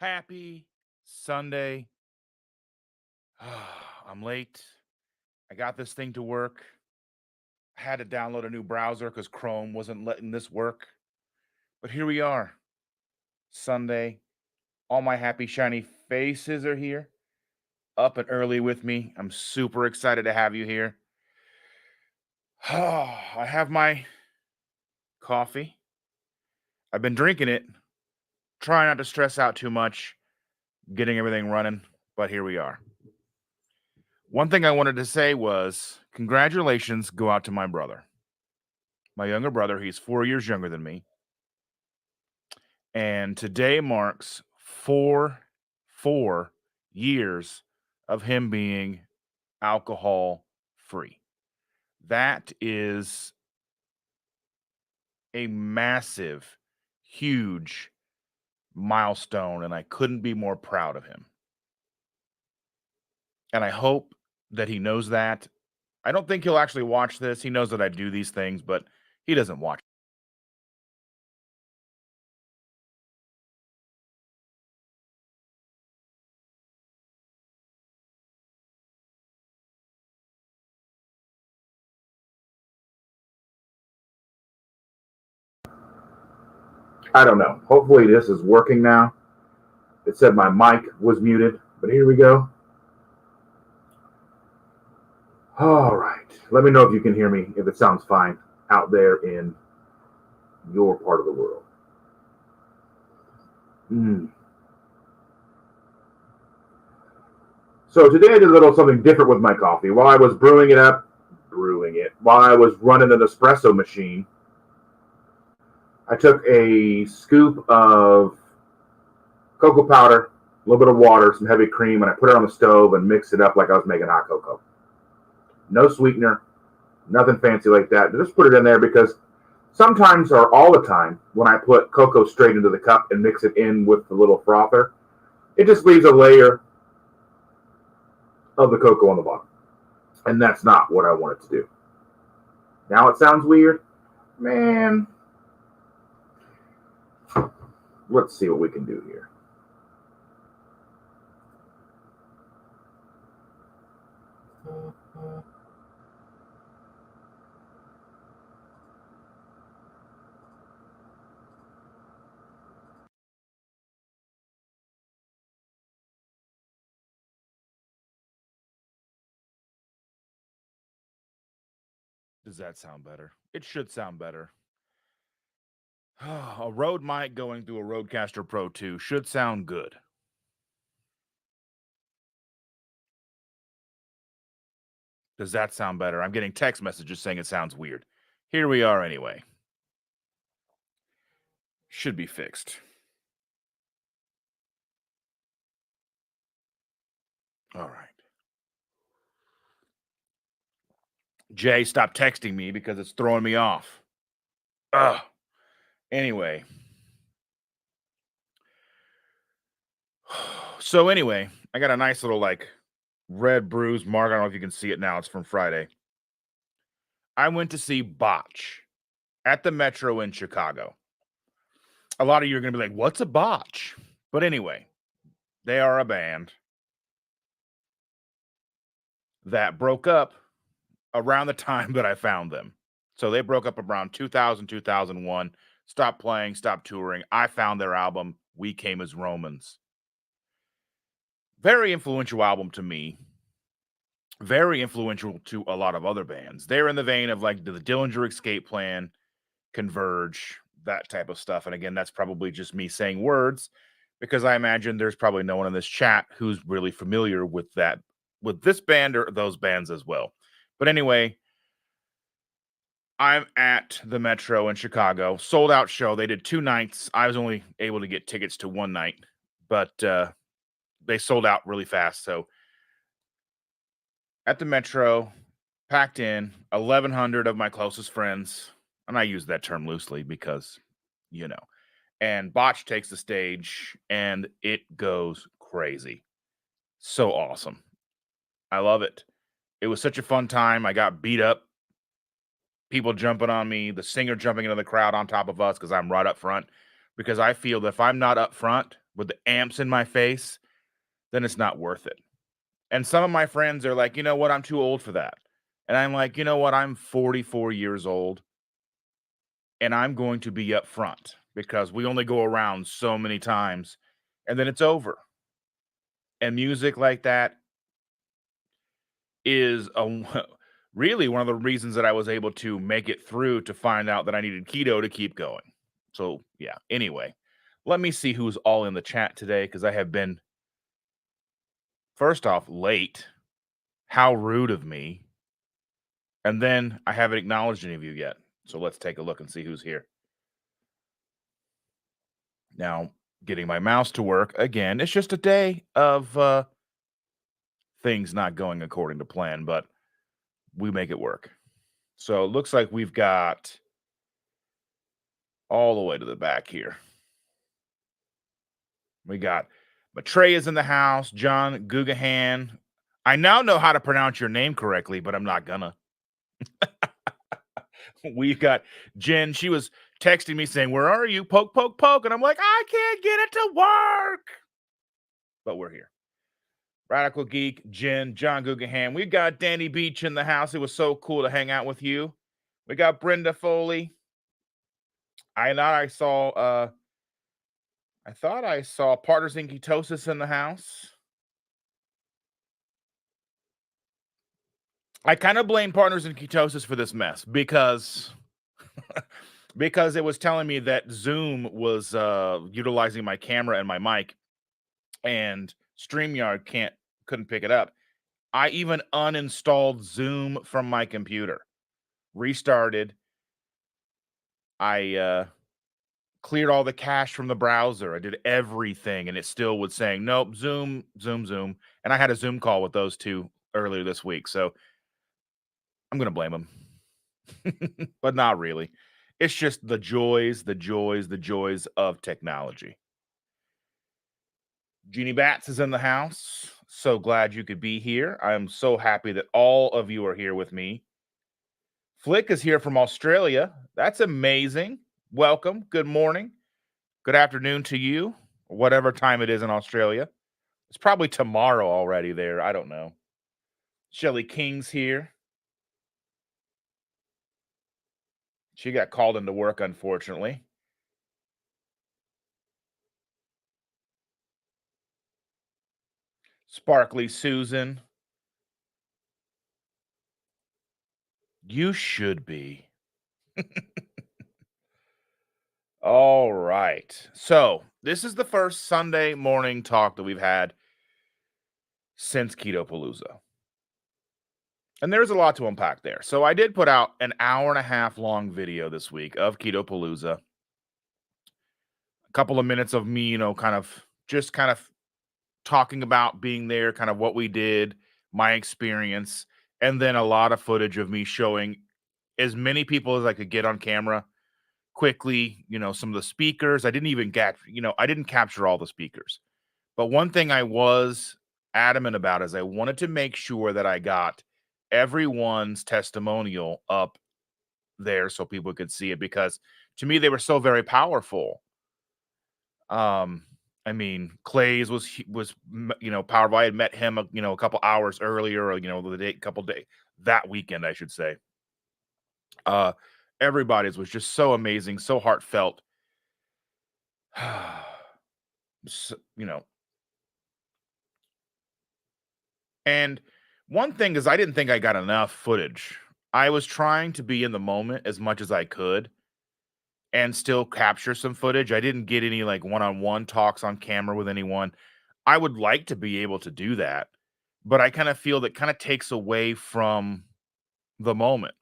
Happy Sunday. I'm late. I got this thing to work. I had to download a new browser because Chrome wasn't letting this work. But here we are, Sunday. All my happy, shiny faces are here, up and early with me. I'm super excited to have you here. I have my coffee. I've been drinking it, trying not to stress out too much, getting everything running, but here we are. One thing I wanted to say was congratulations go out to my brother. My younger brother, he's 4 years younger than me. And today marks four years of him being alcohol free. That is a massive, huge milestone, and I couldn't be more proud of him. And I hope that he knows that. I don't think he'll actually watch this. He knows that I do these things, but he doesn't watch. I don't know. Hopefully this is working now. It said my mic was muted, but here we go. All right. Let me know if you can hear me, if it sounds fine out there in your part of the world. So today I did a little something different with my coffee. While I was while I was running an espresso machine, I took a scoop of cocoa powder, a little bit of water, some heavy cream, and I put it on the stove and mixed it up like I was making hot cocoa. No sweetener, nothing fancy like that. Just put it in there because sometimes or all the time when I put cocoa straight into the cup and mix it in with the little frother, it just leaves a layer of the cocoa on the bottom. And that's not what I wanted to do. Now it sounds weird. Man, let's see what we can do here. Does that sound better? It should sound better. A Rode mic going through a Rodecaster Pro 2 should sound good. Does that sound better? I'm getting text messages saying it sounds weird. Here we are anyway. Should be fixed. All right. Jay, stop texting me because it's throwing me off. Ugh. Anyway. So anyway, I got a nice little red bruise mark. I don't know if you can see it now. It's from Friday. I went to see Botch at the Metro in Chicago. A lot of you are going to be like, what's a Botch? But anyway, they are a band that broke up around the time that I found them. So they broke up around 2000, 2001, stopped playing, stopped touring. I found their album, We Came as Romans. Very influential album to me. Very influential to a lot of other bands. They're in the vein of like the Dillinger Escape Plan, Converge, that type of stuff. And again, that's probably just me saying words because I imagine there's probably no one in this chat who's really familiar with that, with this band or those bands as well. But anyway, I'm at the Metro in Chicago, sold out show. They did 2 nights. I was only able to get tickets to 1 night, but they sold out really fast. So at the Metro, packed in, 1,100 of my closest friends, and I use that term loosely because, you know, and Botch takes the stage, and it goes crazy. So awesome. I love it. It was such a fun time. I got beat up. People jumping on me, the singer jumping into the crowd on top of us because I'm right up front. Because I feel that if I'm not up front, with the amps in my face, then it's not worth it. And some of my friends are like, you know what? I'm too old for that. And I'm like, you know what? I'm 44 years old and I'm going to be up front because we only go around so many times and then it's over. And music like that is really one of the reasons that I was able to make it through to find out that I needed keto to keep going. So, yeah, anyway, let me see who's all in the chat today because I have been, first off, late. How rude of me. And then I haven't acknowledged any of you yet. So let's take a look and see who's here. Now, getting my mouse to work again. It's just a day of things not going according to plan, but we make it work. So it looks like we've got all the way to the back here. We got Matreya's in the house, John Gugahan. I now know how to pronounce your name correctly, but I'm not gonna. We've got Jen. She was texting me saying, "Where are you? Poke, poke, poke." And I'm like, I can't get it to work. But we're here. Radical Geek, Jen, John Gugahan. We've got Danny Beach in the house. It was so cool to hang out with you. We got Brenda Foley. I thought I saw Partners in Ketosis in the house. I kind of blame Partners in Ketosis for this mess because because it was telling me that Zoom was utilizing my camera and my mic, and StreamYard couldn't pick it up. I even uninstalled Zoom from my computer, restarted. I cleared all the cache from the browser. I did everything, and it still was saying, nope, Zoom. And I had a Zoom call with those two earlier this week. So I'm going to blame them, but not really. It's just the joys of technology. Jeannie Bats is in the house. So glad you could be here. I am so happy that all of you are here with me. Flick is here from Australia. That's amazing. Welcome. Good morning. Good afternoon to you, or whatever time it is in Australia. It's probably tomorrow already there. I don't know. Shelly King's here. She got called into work, unfortunately. Sparkly Susan. You should be. All right. So this is the first Sunday morning talk that we've had since Keto Palooza. And there's a lot to unpack there. So I did put out an hour and a half long video this week of Keto Palooza. A couple of minutes of me, kind of talking about being there, kind of what we did, my experience, and then a lot of footage of me showing as many people as I could get on camera quickly, some of the speakers. I didn't capture all the speakers. But one thing I was adamant about is I wanted to make sure that I got everyone's testimonial up there so people could see it, because to me they were so very powerful. I mean, Clay's was powered by. I had met him a couple hours earlier, or that weekend, I should say. Everybody's was just so amazing, so heartfelt. And one thing is, I didn't think I got enough footage. I was trying to be in the moment as much as I could and still capture some footage. I didn't get any one-on-one talks on camera with anyone. I would like to be able to do that, but I kind of feel that kind of takes away from the moment.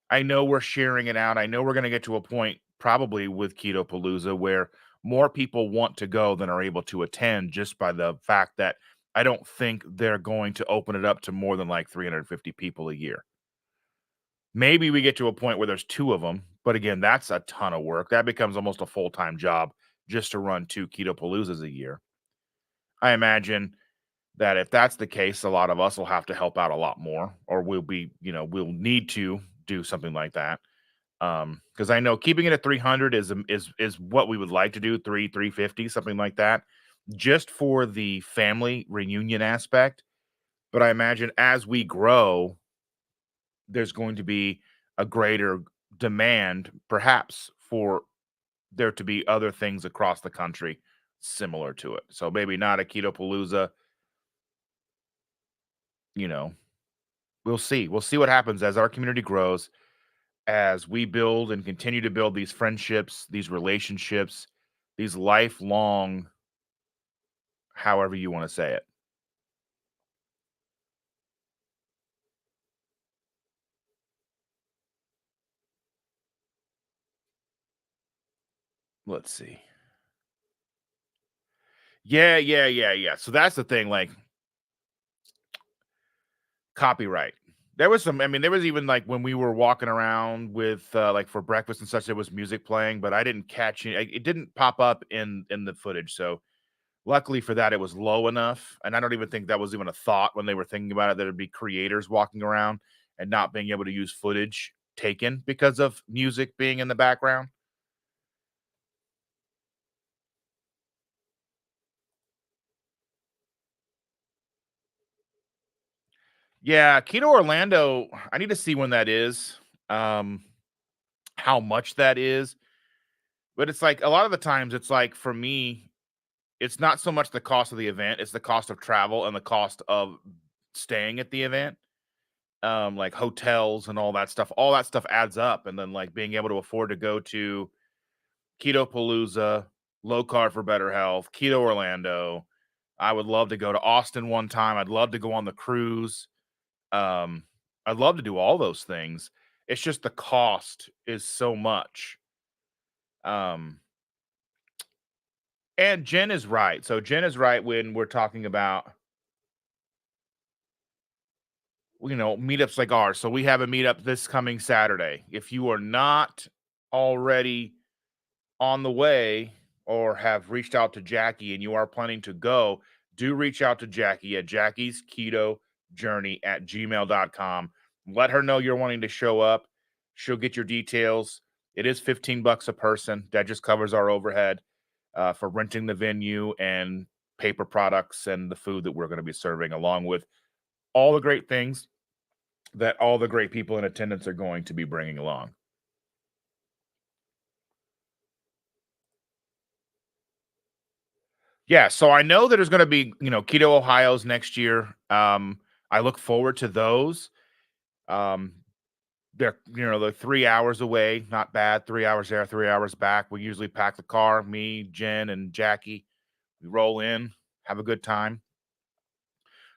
I know we're sharing it out. I know we're going to get to a point probably with Keto Palooza where more people want to go than are able to attend, just by the fact that I don't think they're going to open it up to more than 350 people a year. Maybe we get to a point where there's 2 of them, but again, that's a ton of work. That becomes almost a full-time job just to run 2 Keto Paloozas a year. I imagine that if that's the case, a lot of us will have to help out a lot more, or we'll need to do something like that. Because I know keeping it at 300 is what we would like to do, 350, something like that, just for the family reunion aspect. But I imagine as we grow, there's going to be a greater demand, perhaps, for there to be other things across the country similar to it. So maybe not a Keto Palooza, you know. We'll see. We'll see what happens as our community grows, as we build and continue to build these friendships, these relationships, these lifelong, however you want to say it. Let's see. Yeah. So that's the thing, like copyright. There was some, I mean, there was even like when we were walking around with like for breakfast and such, there was music playing, but I didn't catch it didn't pop up in the footage. So luckily for that, it was low enough. And I don't even think that was even a thought when they were thinking about it, that it'd be creators walking around and not being able to use footage taken because of music being in the background. Yeah, Keto Orlando, I need to see when that is, um, how much that is. But it's like a lot of the times, it's like for me, it's not so much the cost of the event, it's the cost of travel and the cost of staying at the event. Like hotels and all that stuff. All that stuff adds up. And then like being able to afford to go to Keto Palooza, Low Carb for Better Health, Keto Orlando. I would love to go to Austin one time. I'd love to go on the cruise. Um, I'd love to do all those things. It's just the cost is so much. Um, and Jen is right. So Jen is right when we're talking about, meetups like ours. So we have a meetup this coming Saturday. If you are not already on the way or have reached out to Jackie and you are planning to go, do reach out to Jackie at JackiesKetoJourney at gmail.com. Let her know you're wanting to show up. She'll get your details. It is $15 a person. That just covers our overhead for renting the venue and paper products and the food that we're going to be serving, along with all the great things that all the great people in attendance are going to be bringing along. Yeah, so I know that there's gonna be, Keto Ohio's next year. I look forward to those. Um, they're 3 hours away, not bad. 3 hours there, 3 hours back. We usually pack the car, me, Jen, and Jackie. We roll in, have a good time.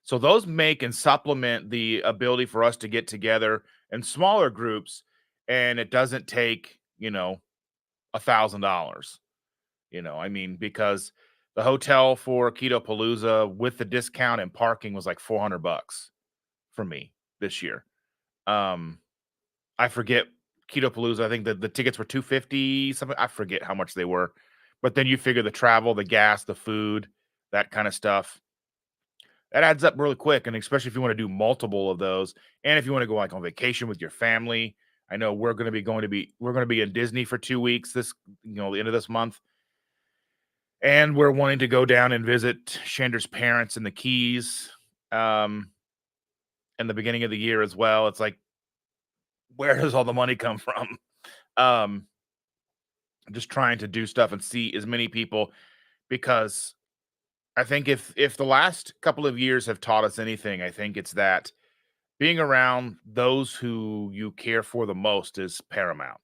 So those make and supplement the ability for us to get together in smaller groups, and it doesn't take, $1,000. I mean, because the hotel for Keto Palooza with the discount and parking was like $400 for me this year. Um, I forget Keto Palooza. I think that the tickets were 250 something. I forget how much they were, but then you figure the travel, the gas, the food, that kind of stuff. That adds up really quick, and especially if you want to do multiple of those, and if you want to go like on vacation with your family. I know we're going to be in Disney for 2 weeks the end of this month. And we're wanting to go down and visit Shander's parents in the Keys, um, in the beginning of the year as well. It's like, where does all the money come from? Um, just trying to do stuff and see as many people, because I think if the last couple of years have taught us anything, I think it's that being around those who you care for the most is paramount.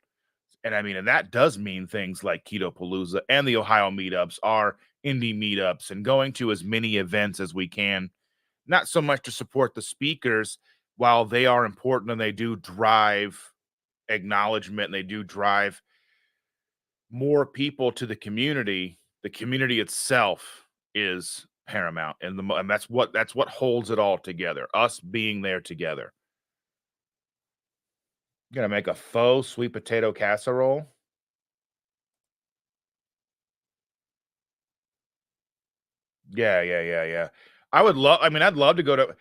And I mean, and that does mean things like Keto Palooza and the Ohio meetups, our Indy meetups, and going to as many events as we can. Not so much to support the speakers, while they are important and they do drive acknowledgement and they do drive more people to the community. The community itself is paramount, and that's what holds it all together. Us being there together. Gonna make a faux sweet potato casserole. Yeah. I mean, I'd love to go to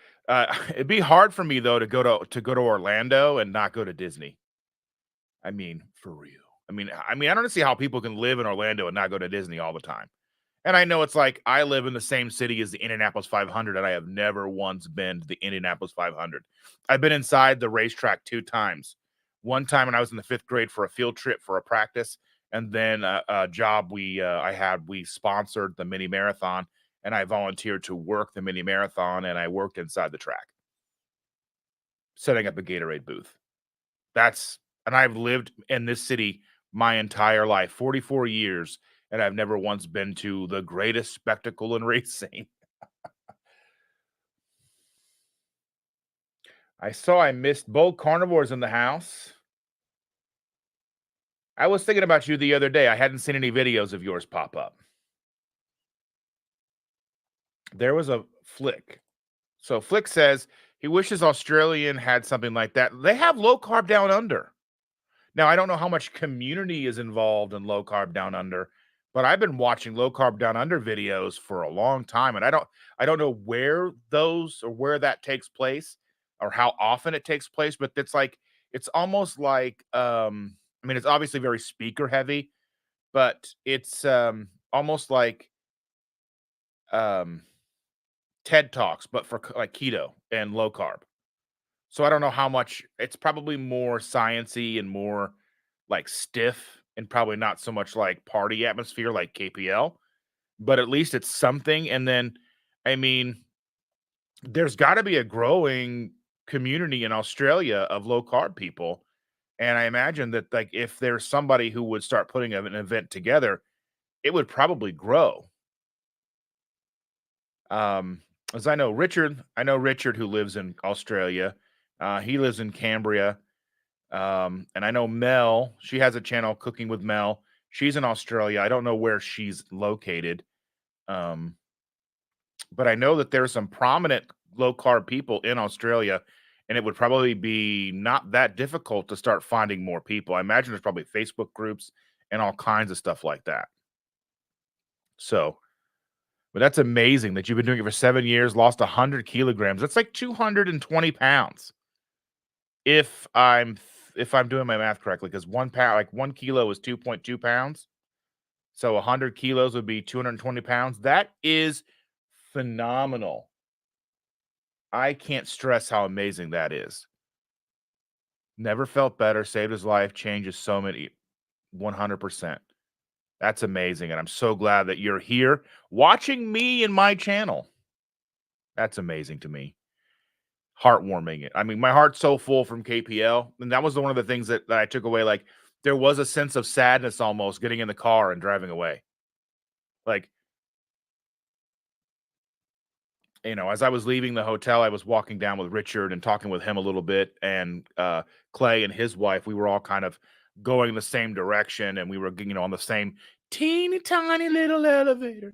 it'd be hard for me though to go to Orlando and not go to Disney. I mean, for real. I don't see how people can live in Orlando and not go to Disney all the time. And I know it's like I live in the same city as the Indianapolis 500, and I have never once been to the Indianapolis 500. I've been inside the racetrack 2 times. One time when I was in the 5th grade for a field trip for a practice, and then a job we sponsored the mini marathon, and I volunteered to work the mini marathon, and I worked inside the track, setting up a Gatorade booth. And I've lived in this city my entire life, 44 years, and I've never once been to the greatest spectacle in racing. I saw I missed both carnivores in the house. I was thinking about you the other day. I hadn't seen any videos of yours pop up. There was a Flick. So Flick says he wishes Australian had something like that. They have low carb down under. Now, I don't know how much community is involved in low carb down under, but I've been watching low carb down under videos for a long time, and I don't know where those or where that takes place or how often it takes place, but it's almost like it's obviously very speaker heavy, but it's almost like um TED Talks, but for like keto and low carb. So I don't know how much it's probably more sciency and more like stiff and probably not so much like party atmosphere like KPL, but at least it's something. And then, I mean, there's got to be a growing community in Australia of low carb people. And I imagine that like if there's somebody who would start putting an event together, it would probably grow. As I know Richard who lives in Australia. He lives in Cambria. And I know Mel, she has a channel, Cooking with Mel. She's in Australia. I don't know where she's located. Um, but I know that there's some prominent low carb people in Australia, and it would probably be not that difficult to start finding more people. I imagine there's probably Facebook groups and all kinds of stuff like that. So, but that's amazing that you've been doing it for 7 years, lost 100 kilograms. That's like 220 pounds. If I'm if I'm doing my math correctly, because 1 pound, like 1 kilo is 2.2 pounds. So 100 kilos would be 220 pounds. That is phenomenal. I can't stress how amazing that is. Never felt better, saved his life, changes so many 100%. That's amazing. And I'm so glad that you're here watching me and my channel. That's amazing to me. Heartwarming. I mean, my heart's so full from KPL. And that was one of the things that I took away. Like, there was a sense of sadness almost getting in the car and driving away. Like, as I was leaving the hotel, I was walking down with Richard and talking with him a little bit, and Clay and his wife. We were all kind of going the same direction, and we were, on the same teeny tiny little elevator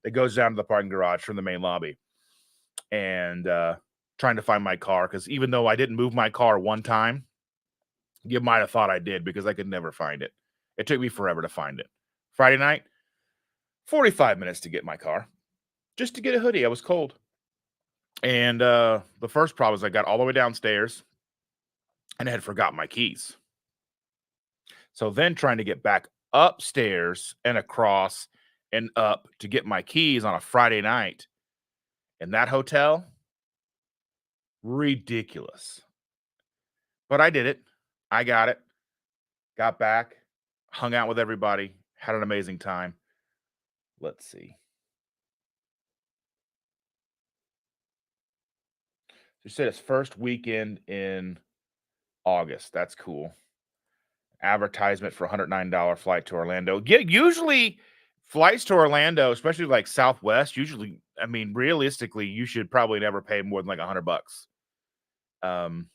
that goes down to the parking garage from the main lobby, and trying to find my car, because even though I didn't move my car one time, you might have thought I did, because I could never find it. It took me forever to find it. Friday night, 45 minutes to get my car, just to get a hoodie. I was cold. And the first problem is I got all the way downstairs and I had forgotten my keys. So then trying to get back upstairs and across and up to get my keys on a Friday night in that hotel, ridiculous. But I did it. I got it. Got back, hung out with everybody, had an amazing time. Let's see. She said it's first weekend in August. That's cool. Advertisement for $109 flight to Orlando. Yeah, usually flights to Orlando, especially like Southwest, usually, realistically, you should probably never pay more than like $100. Um,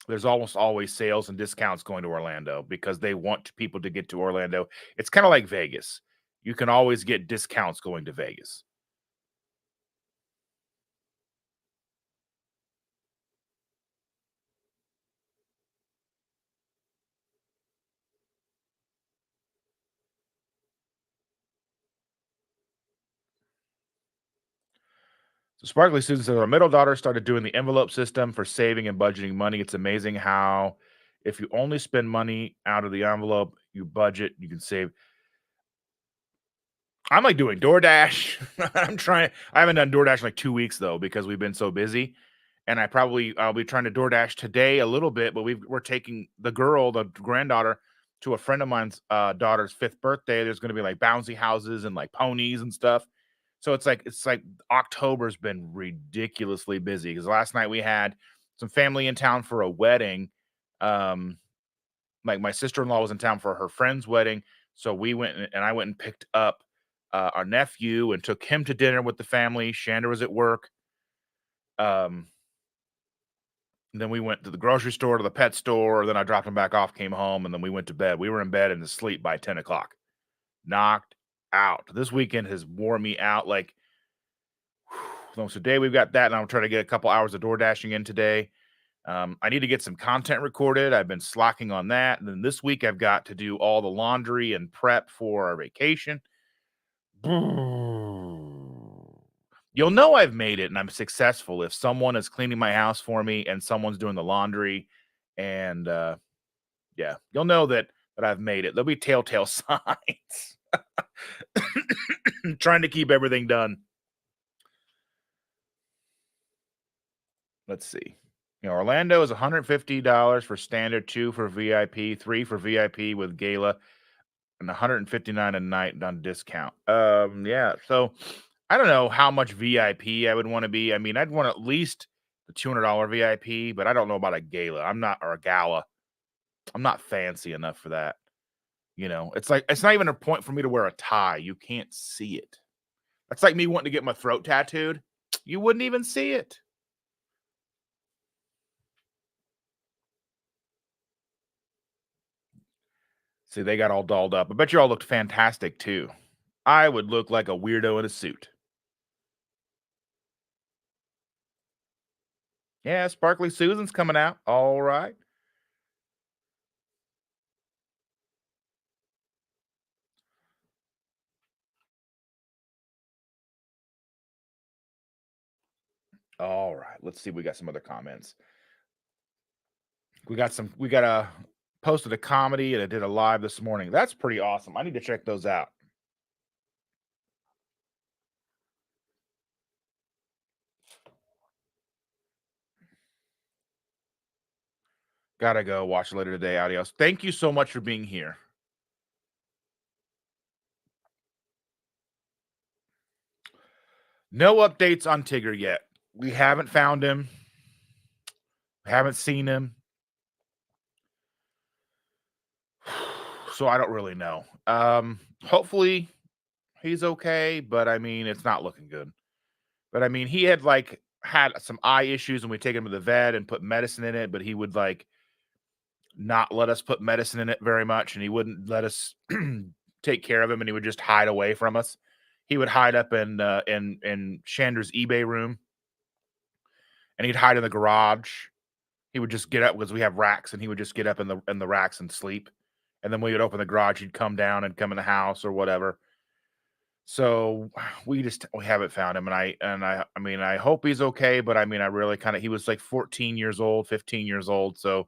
there's almost always sales and discounts going to Orlando because they want people to get to Orlando. It's kind of like Vegas. You can always get discounts going to Vegas. So Sparkly Susan says our middle daughter started doing the envelope system for saving and budgeting money. It's amazing how If you only spend money out of the envelope, you budget, you can save. I'm like doing DoorDash. I haven't done DoorDash in like 2 weeks though, because we've been so busy. And I'll be trying to DoorDash today a little bit, but we're taking the granddaughter, to a friend of mine's daughter's 5th birthday. There's going to be like bouncy houses and like ponies and stuff. So it's like October's been ridiculously busy, because last night we had some family in town for a wedding. Like my sister-in-law was in town for her friend's wedding, so I went and picked up our nephew and took him to dinner with the family. Shander was at work. Then we went to the grocery store, to the pet store. Then I dropped him back off, came home, and then we went to bed. We were in bed and asleep by 10 o'clock. Knocked out. This weekend has wore me out. Like, so today we've got that, and I'm trying to get a couple hours of door dashing in today. I need to get some content recorded. I've been slacking on that. And then this week I've got to do all the laundry and prep for our vacation. You'll know I've made it and I'm successful if someone is cleaning my house for me and someone's doing the laundry. And yeah, you'll know that I've made it. There'll be telltale signs. Trying to keep everything done. Let's see. Orlando is $150 for standard, $2 for VIP, $3 for VIP with gala, and $159 a night on discount. Yeah. So I don't know how much VIP I would want to be. I mean, I'd want at least the $200 VIP, but I don't know about a gala. Or a gala. I'm not fancy enough for that. It's like, it's not even a point for me to wear a tie. You can't see it. That's like me wanting to get my throat tattooed. You wouldn't even see it. See, they got all dolled up. I bet you all looked fantastic too. I would look like a weirdo in a suit. Yeah, Sparkly Susan's coming out. All right. All right. Let's see. We got some other comments. We got a posted a comedy and I did a live this morning. That's pretty awesome. I need to check those out. Gotta go watch it later today. Adios. Thank you so much for being here. No updates on Tigger yet. We haven't found him. Haven't seen him. So I don't really know. Hopefully he's okay, but I mean, it's not looking good. But I mean, he had some eye issues and we take him to the vet and put medicine in it, but he would not let us put medicine in it very much, and he wouldn't let us take care of him, and he would just hide away from us. He would hide up in Shander's eBay room, and he'd hide in the garage. He would just get up because we have racks, and he would just get up in the racks and sleep. And then we would open the garage, he'd come down and come in the house or whatever. So we haven't found him, and I mean, I hope he's okay, but I mean, I really he was like 14 years old, 15 years old, so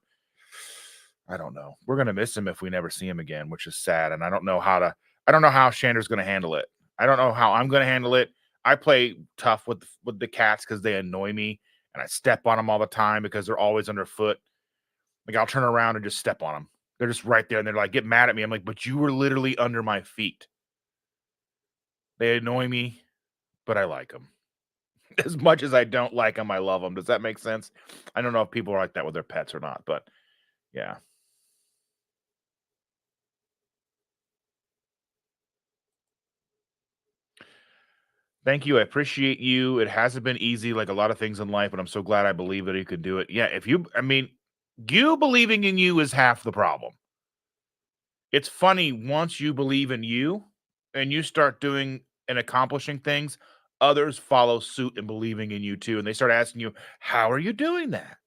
I don't know. We're gonna miss him if we never see him again, which is sad. And I don't know how Shander's gonna handle it. I don't know how I'm gonna handle it. I play tough with the cats because they annoy me, and I step on them all the time because they're always underfoot. Like I'll turn around and just step on them. They're just right there, and they're like, get mad at me. I'm like, but you were literally under my feet. They annoy me, but I like them. As much as I don't like them, I love them. Does that make sense? I don't know if people are like that with their pets or not, but yeah. Thank you. I appreciate you. It hasn't been easy like a lot of things in life, but I'm so glad I believe that you could do it. Yeah, you believing in you is half the problem. It's funny, once you believe in you and you start doing and accomplishing things, others follow suit in believing in you too. And they start asking you, how are you doing that?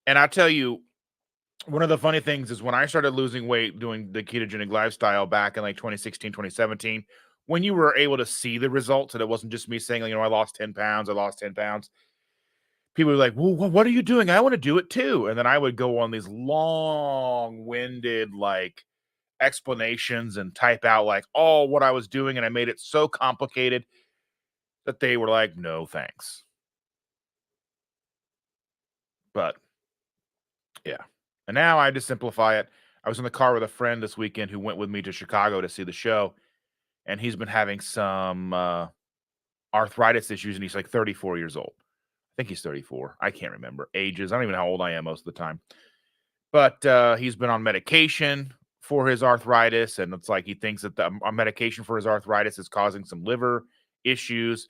And I'll tell you, one of the funny things is when I started losing weight doing the ketogenic lifestyle back in like 2016, 2017, when you were able to see the results and it wasn't just me saying, I lost 10 pounds, people were like, well, what are you doing? I want to do it too. And then I would go on these long-winded like explanations and type out like all what I was doing, and I made it so complicated that they were like, no thanks. But yeah. And now I just simplify it. I was in the car with a friend this weekend who went with me to Chicago to see the show, and he's been having some arthritis issues, and he's like 34 years old. I think he's 34. I can't remember ages. I don't even know how old I am most of the time. But he's been on medication for his arthritis, and it's like he thinks that the medication for his arthritis is causing some liver issues.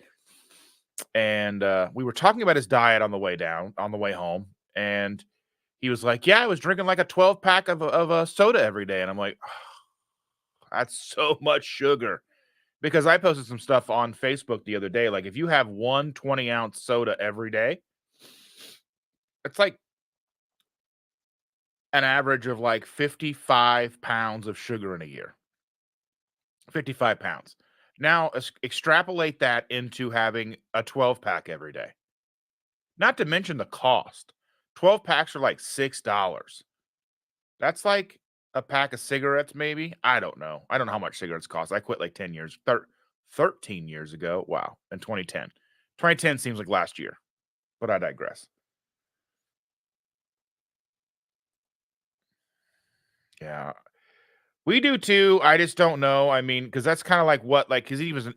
And we were talking about his diet on the way home, and he was like, "Yeah, I was drinking like a 12 pack of a soda every day," and I'm like, oh, "That's so much sugar." Because I posted some stuff on Facebook the other day, like if you have one 20-ounce soda every day, it's like an average of like 55 pounds of sugar in a year. 55 pounds. Now extrapolate that into having a 12 pack every day. Not to mention the cost. 12 packs are like $6. That's like a pack of cigarettes, maybe. I don't know. I don't know how much cigarettes cost. I quit like 13 years ago. Wow. In 2010. 2010 seems like last year, but I digress. Yeah. We do too. I just don't know. I mean, because that's kind of like what, like, because he was a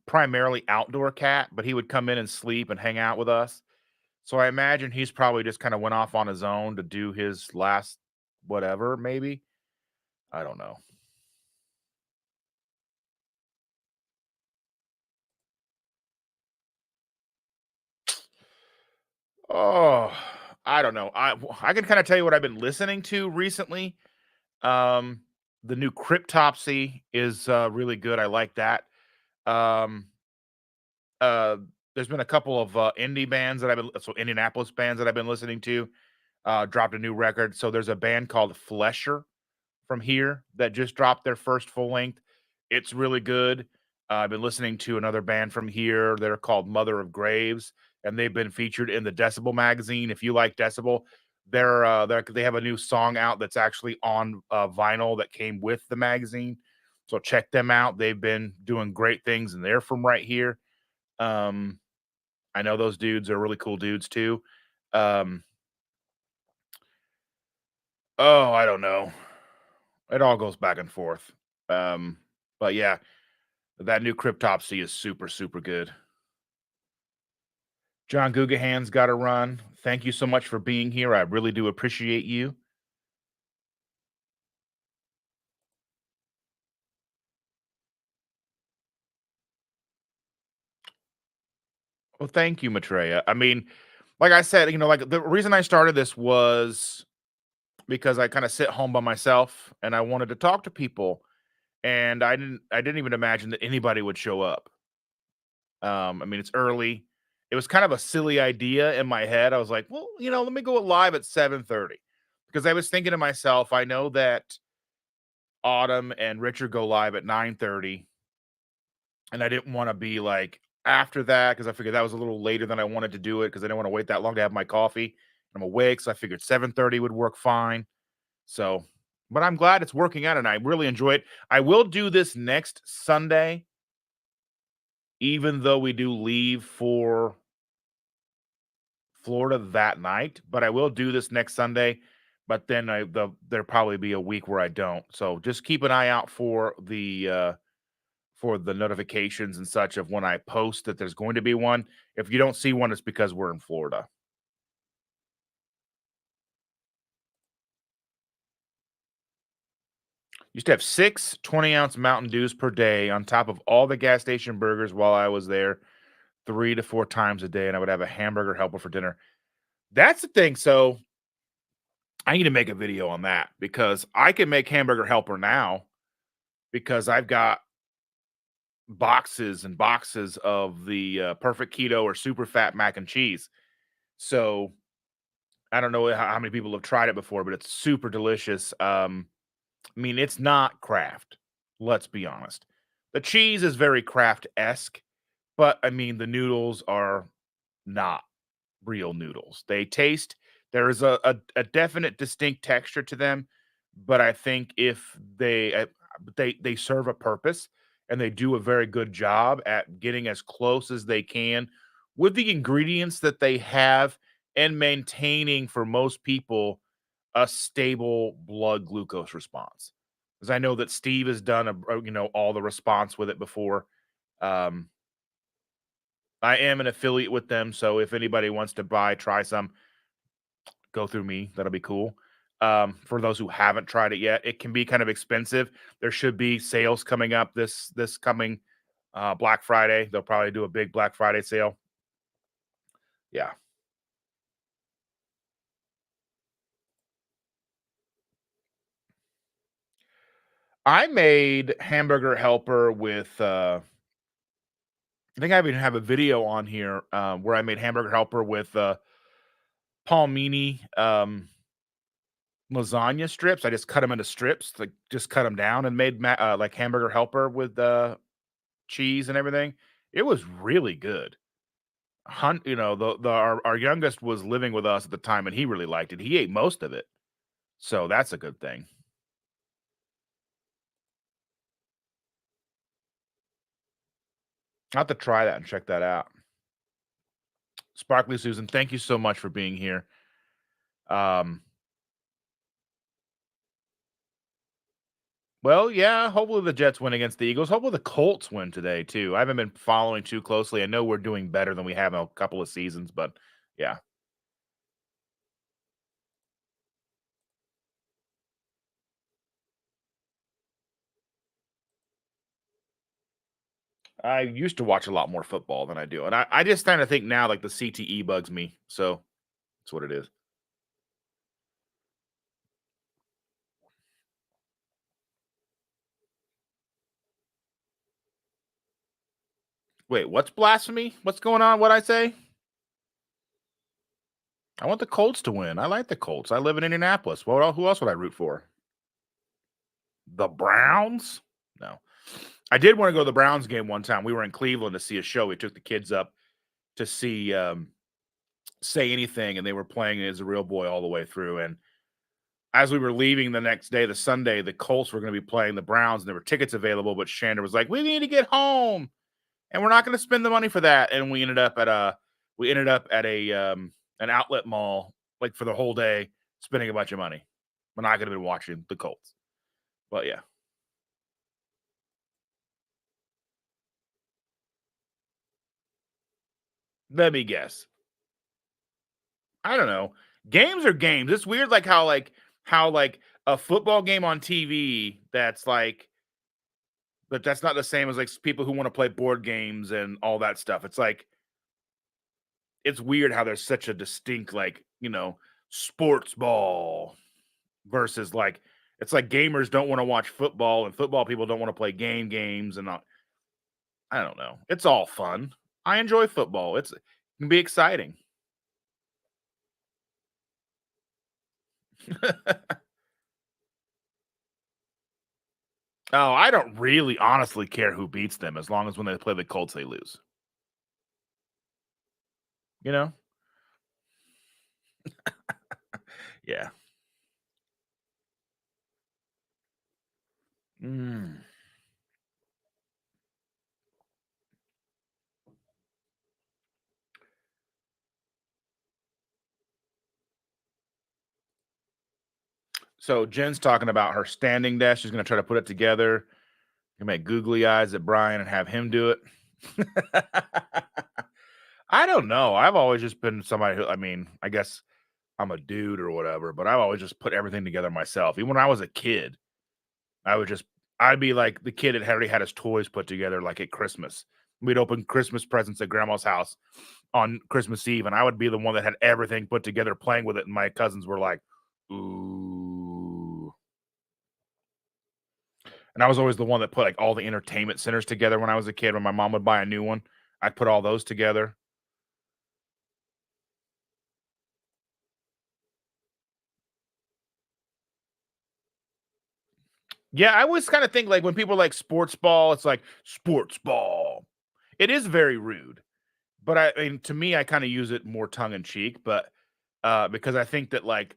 primarily outdoor cat, but he would come in and sleep and hang out with us. So I imagine he's probably just kind of went off on his own to do his last whatever, maybe. I don't know. Oh, I don't know. I can kind of tell you what I've been listening to recently. Um, the new Cryptopsy is really good. I like that. Um, uh, there's been a couple of indie bands that Indianapolis bands that I've been listening to. Dropped a new record. So there's a band called Flesher from here that just dropped their first full length. It's really good. I've been listening to another band from here. They're called Mother of Graves, and they've been featured in the Decibel magazine. If you like Decibel, they have a new song out that's actually on vinyl that came with the magazine. So check them out. They've been doing great things, and they're from right here. Um, I know those dudes are really cool dudes too. Um, oh, I don't know. It all goes back and forth. Um, but yeah, that new Cryptopsy is super, super good. John Gugahan's got to run. Thank you so much for being here. I really do appreciate you. Well, thank you, Maitreya. I mean, like I said, like the reason I started this was because I kind of sit home by myself and I wanted to talk to people, and I didn't even imagine that anybody would show up. I mean, it's early. It was kind of a silly idea in my head. I was like, well, let me go live at 7:30 because I was thinking to myself, I know that Autumn and Richard go live at 9:30, and I didn't want to be like after that because I figured that was a little later than I wanted to do it because I didn't want to wait that long to have my coffee. I'm awake, so I figured 7:30 would work fine. So, but I'm glad it's working out, and I really enjoy it. I will do this next Sunday, even though we do leave for Florida that night, but I will do this next Sunday. But then there'll probably be a week where I don't. So just keep an eye out for the notifications and such of when I post that there's going to be one. If you don't see one, it's because we're in Florida. Used to have 6 20-ounce Mountain Dews per day on top of all the gas station burgers while I was there 3 to 4 times a day, and I would have a hamburger helper for dinner. That's the thing. So I need to make a video on that because I can make hamburger helper now because I've got boxes and boxes of the perfect keto or super fat mac and cheese. So I don't know how many people have tried it before, but it's super delicious. I mean, it's not Kraft. Let's be honest. The cheese is very Kraft esque, but I mean, the noodles are not. real noodles. They taste there is a definite distinct texture to them, but I think if they serve a purpose and they do a very good job at getting as close as they can with the ingredients that they have and maintaining for most people a stable blood glucose response. Because I know that Steve has done all the response with it before. Um, I am an affiliate with them, so if anybody wants to try some, go through me. That'll be cool. For those who haven't tried it yet, it can be kind of expensive. There should be sales coming up this coming Black Friday. They'll probably do a big Black Friday sale. Yeah. I made hamburger helper with I think I even have a video on here where I made hamburger helper with palmini lasagna strips. I just cut them into strips, like just cut them down and made like hamburger helper with cheese and everything. It was really good. Our youngest was living with us at the time, and he really liked it. He ate most of it, so that's a good thing. I will have to try that and check that out. Sparkly Susan, thank you so much for being here. Well, yeah, hopefully the Jets win against the Eagles. Hopefully the Colts win today too. I haven't been following too closely. I know we're doing better than we have in a couple of seasons, but yeah. I used to watch a lot more football than I do. And I just kind of think now like the CTE bugs me. So that's what it is. Wait, what's blasphemy? What's going on? What'd I say? I want the Colts to win. I like the Colts. I live in Indianapolis. Who else would I root for? The Browns? No. I did want to go to the Browns game one time. We were in Cleveland to see a show. We took the kids up to see Say Anything, and they were playing it as a real boy all the way through. And as we were leaving the next day, the Sunday, the Colts were going to be playing the Browns, and there were tickets available, but Shander was like, "We need to get home, and we're not going to spend the money for that." And we ended up at a an outlet mall like for the whole day, spending a bunch of money. We're not going to be watching the Colts, but yeah. Let me guess. I don't know. Games are games. It's weird, like how a football game on TV that's like, but that's not the same as like people who want to play board games and all that stuff. It's like it's weird how there's such a distinct sports ball versus like it's like gamers don't want to watch football and football people don't want to play games and all. I don't know. It's all fun. I enjoy football. It can be exciting. Oh, I don't really honestly care who beats them as long as when they play the Colts, they lose. You know? Yeah. Mm. So Jen's talking about her standing desk. She's going to try to put it together. You make googly eyes at Brian and have him do it. I don't know. I've always just been somebody who, I mean, I guess I'm a dude or whatever, but I've always just put everything together myself. Even when I was a kid, I would just, I'd be like the kid that already had his toys put together, like at Christmas. We'd open Christmas presents at grandma's house on Christmas Eve, and I would be the one that had everything put together playing with it. And my cousins were like, ooh. And I was always the one that put like all the entertainment centers together when I was a kid. When my mom would buy a new one, I'd put all those together. Yeah, I always kind of think like when people like sports ball, it's like sports ball. It is very rude But I mean, to me, I kind of use it more tongue in cheek, but because I think that like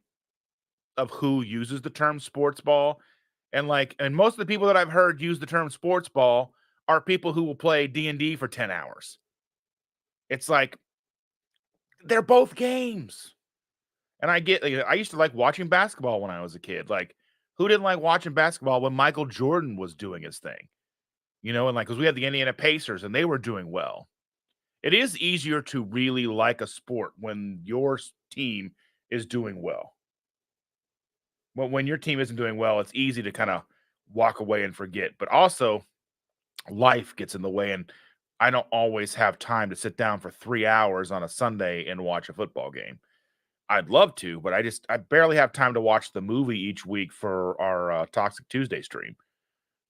of who uses the term sports ball, and most of the people that I've heard use the term sports ball are people who will play D&D for 10 hours. It's like they're both games. And I used to like watching basketball when I was a kid. Like, who didn't like watching basketball when Michael Jordan was doing his thing? And like, because we had the Indiana Pacers and they were doing well. It is easier to really like a sport when your team is doing well. But when your team isn't doing well, it's easy to kind of walk away and forget. But also, life gets in the way, and I don't always have time to sit down for 3 hours on a Sunday and watch a football game. I'd love to, but I barely have time to watch the movie each week for our Toxic Tuesday stream.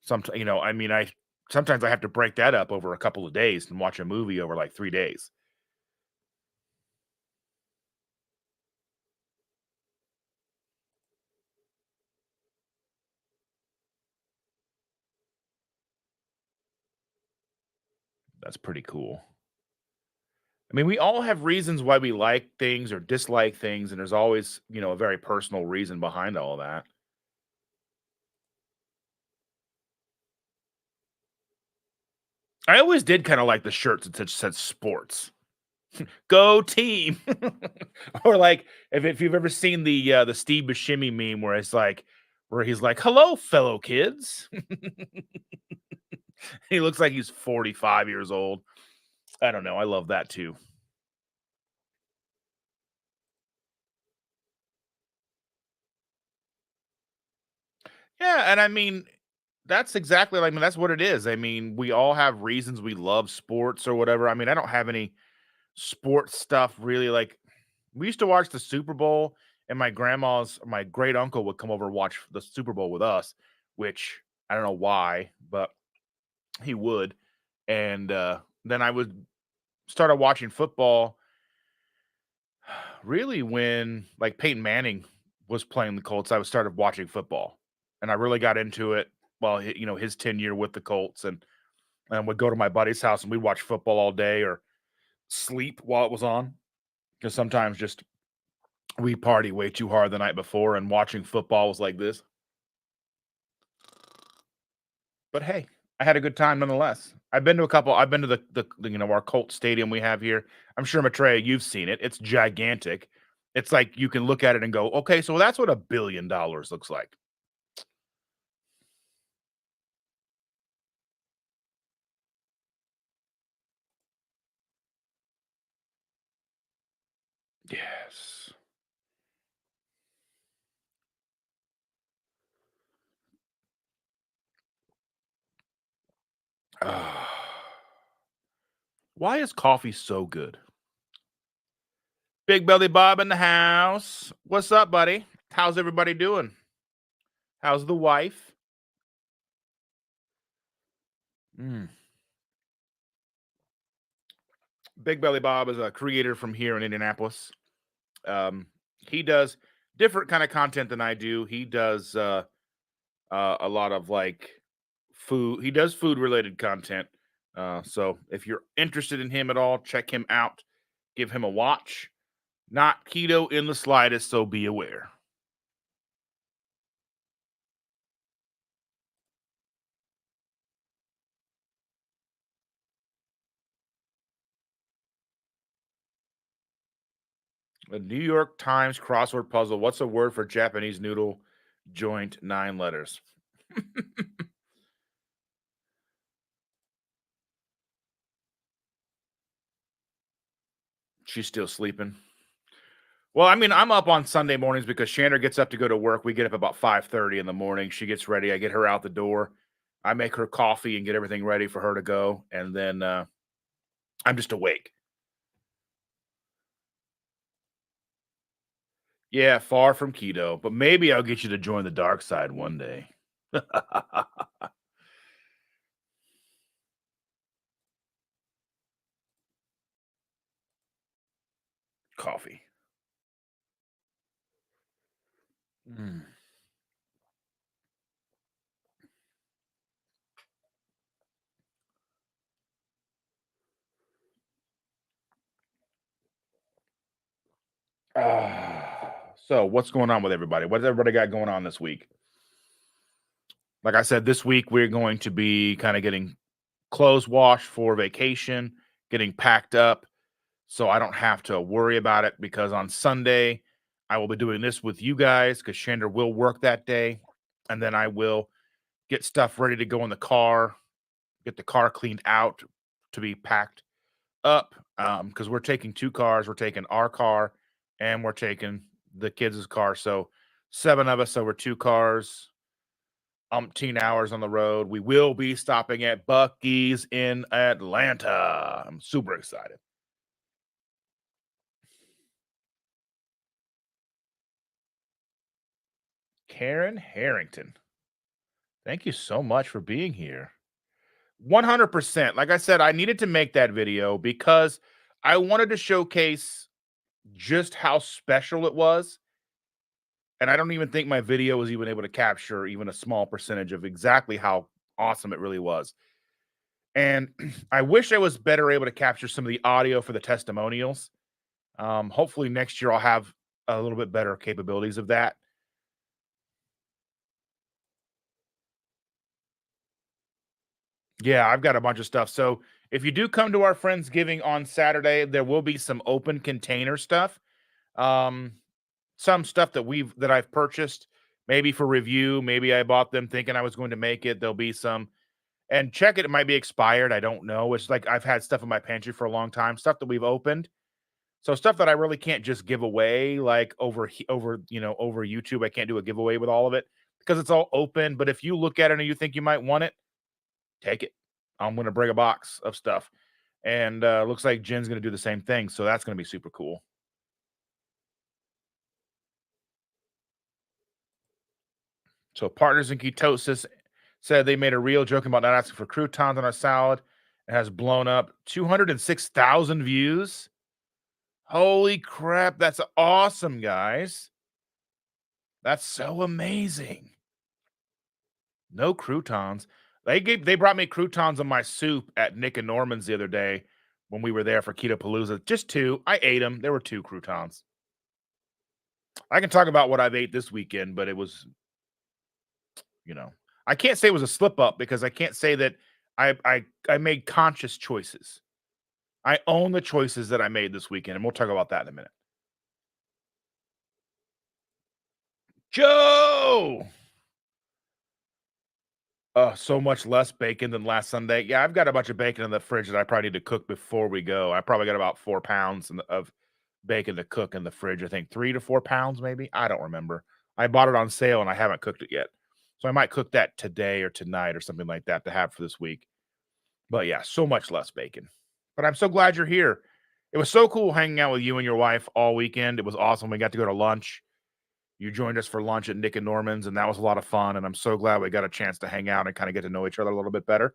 Sometimes, I mean, I sometimes I have to break that up over a couple of days and watch a movie over like 3 days. That's pretty cool. I mean, we all have reasons why we like things or dislike things, and there's always, a very personal reason behind all that. I always did kind of like the shirts that said sports. Go team. Or like if you've ever seen the Steve Buscemi meme where he's like, "Hello, fellow kids." He looks like he's 45 years old. I don't know. I love that too. Yeah, and I mean, that's what it is. I mean, we all have reasons we love sports or whatever. I mean, I don't have any sports stuff really. Like, we used to watch the Super Bowl, and my great uncle would come over and watch the Super Bowl with us, which I don't know why, but he would. And then I would started watching football really when like Peyton Manning was playing the Colts. I was started watching football, and I really got into it. Well, his tenure with the Colts, and would go to my buddy's house and we'd watch football all day or sleep while it was on, because sometimes just we party way too hard the night before, and watching football was like this. But hey, I had a good time nonetheless. I've been to our Colt stadium we have here. I'm sure, Maitreya, you've seen it. It's gigantic. It's like you can look at it and go, okay, so that's what $1 billion looks like. Yes. Ah. Why is coffee so good? Big Belly Bob in the house. What's up, buddy? How's everybody doing? How's the wife? Mm. Big Belly Bob is a creator from here in Indianapolis. Um, he does different kind of content than I do. He does a lot of like food. He does food related content. So if you're interested in him at all, check him out. Give him a watch. Not keto in the slightest, so be aware. The New York Times crossword puzzle. What's a word for Japanese noodle joint? 9 letters. She's still sleeping. Well, I mean, I'm up on Sunday mornings because Shandra gets up to go to work. We get up about 5:30 in the morning. She gets ready. I get her out the door. I make her coffee and get everything ready for her to go, and then I'm just awake. Yeah, far from keto, but maybe I'll get you to join the dark side one day. Coffee. Mm. So what's going on with everybody? What's everybody got going on this week? Like I said, this week we're going to be kind of getting clothes washed for vacation, getting packed up so I don't have to worry about it, because on Sunday I will be doing this with you guys because Shander will work that day. And then I will get stuff ready to go in the car, get the car cleaned out to be packed up, because we're taking 2 cars. We're taking our car and we're taking the kids' car. So 7 of us over 2 cars, umpteen hours on the road. We will be stopping at Buc-ee's in Atlanta. I'm super excited. Karen Harrington, thank you so much for being here. 100%. Like I said, I needed to make that video because I wanted to showcase just how special it was. And I don't even think my video was even able to capture even a small percentage of exactly how awesome it really was. And I wish I was better able to capture some of the audio for the testimonials. Hopefully next year I'll have a little bit better capabilities of that. Yeah, I've got a bunch of stuff. So if you do come to our Friendsgiving on Saturday, there will be some open container stuff. Um, some stuff that I've purchased, maybe for review. Maybe I bought them thinking I was going to make it. There'll be some, and check it. It might be expired. I don't know. It's like I've had stuff in my pantry for a long time, stuff that we've opened. So stuff that I really can't just give away, like over over YouTube. I can't do a giveaway with all of it because it's all open. But if you look at it and you think you might want it, take it. I'm going to bring a box of stuff. And looks like Jen's going to do the same thing. So that's going to be super cool. So Partners in Ketosis said they made a real joke about not asking for croutons on our salad. It has blown up 206,000 views. Holy crap. That's awesome, guys. That's so amazing. No croutons. They brought me croutons on my soup at Nick and Norman's the other day when we were there for Keto Palooza. Just 2. I ate them. There were 2 croutons. I can talk about what I've ate this weekend, but it was, I can't say it was a slip up because I can't say that I made conscious choices. I own the choices that I made this weekend, and we'll talk about that in a minute. Joe! So much less bacon than last Sunday. Yeah, I've got a bunch of bacon in the fridge that I probably need to cook before we go. I probably got about 4 pounds of bacon to cook in the fridge. I think 3 to 4 pounds, maybe. I don't remember. I bought it on sale and I haven't cooked it yet. So I might cook that today or tonight or something like that to have for this week. But yeah, so much less bacon. But I'm so glad you're here. It was so cool hanging out with you and your wife all weekend. It was awesome. We got to go to lunch. You joined us for lunch at Nick and Norman's, and that was a lot of fun. And I'm so glad we got a chance to hang out and kind of get to know each other a little bit better.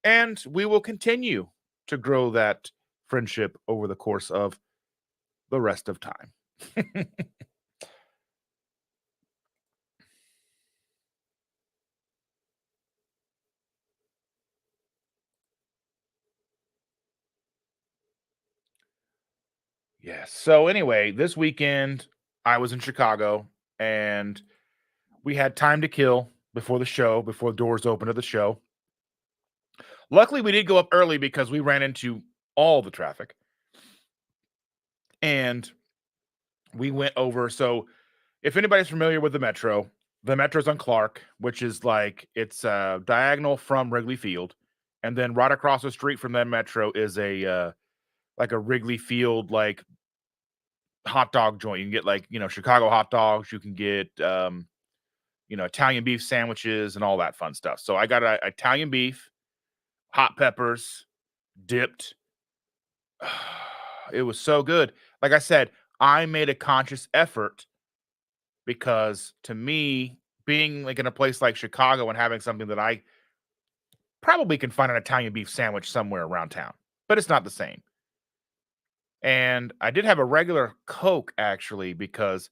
And we will continue to grow that friendship over the course of the rest of time. Yes. So anyway, this weekend I was in Chicago and we had time to kill before the show, before the doors opened to the show. Luckily, we did go up early because we ran into all the traffic. And we went over. So if anybody's familiar with the metro's on Clark, which is like it's diagonal from Wrigley Field. And then right across the street from that metro is a like a Wrigley Field like hot dog joint. You can get like, Chicago hot dogs. You can get Italian beef sandwiches and all that fun stuff. So I got a Italian beef, hot peppers, dipped. It was so good. Like I said, I made a conscious effort because to me, being like in a place like Chicago and having something that I probably can find an Italian beef sandwich somewhere around town, but it's not the same. And I did have a regular Coke actually because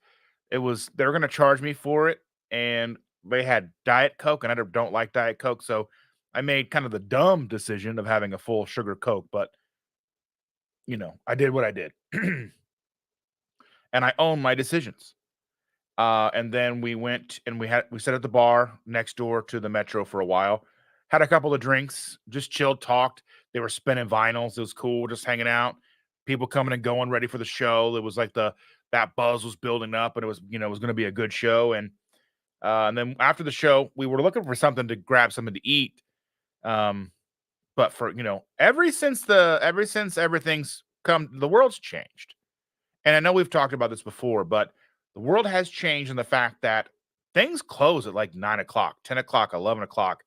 they were going to charge me for it, and they had Diet Coke, and I don't like Diet Coke, so I made kind of the dumb decision of having a full sugar Coke, but I did what I did. And and I own my decisions. And then we went and we sat at the bar next door to the Metro for a while, had a couple of drinks, just chilled, talked. They were spinning vinyls. It was cool, just hanging out. People coming and going, ready for the show. It was like that buzz was building up, and it was it was going to be a good show. And then after the show, we were looking for something to grab something to eat. But for ever since everything's come, the world's changed. And I know we've talked about this before, but the world has changed in the fact that things close at like 9 o'clock, 10 o'clock, 11 o'clock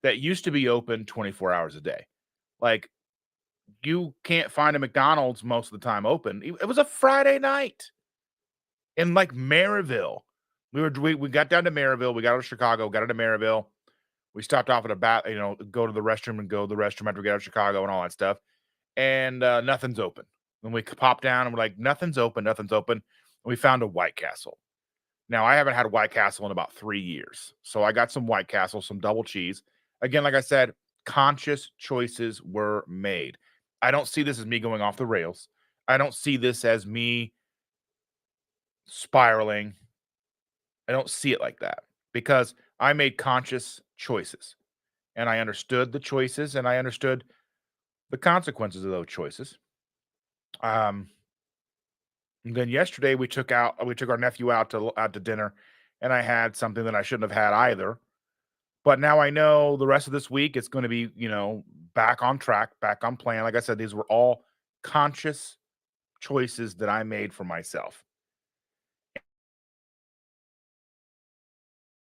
that used to be open 24 hours a day. Like, you can't find a McDonald's most of the time open. It was a Friday night in like Maryville. We got down to Maryville. We got out of Chicago, got into Maryville. We stopped off at go to the restroom and go to the restroom after we got out of Chicago and all that stuff. And nothing's open. When we popped down and we're like, nothing's open, nothing's open. And we found a White Castle. Now, I haven't had a White Castle in about 3 years. So I got some White Castle, some double cheese. Again, like I said, conscious choices were made. I don't see this as me going off the rails. I don't see this as me spiraling. I don't see it like that because I made conscious choices and I understood the choices and I understood the consequences of those choices. And then yesterday we took our nephew out to dinner, and I had something that I shouldn't have had either. But now I know the rest of this week it's going to be, back on track, back on plan. Like I said, these were all conscious choices that I made for myself.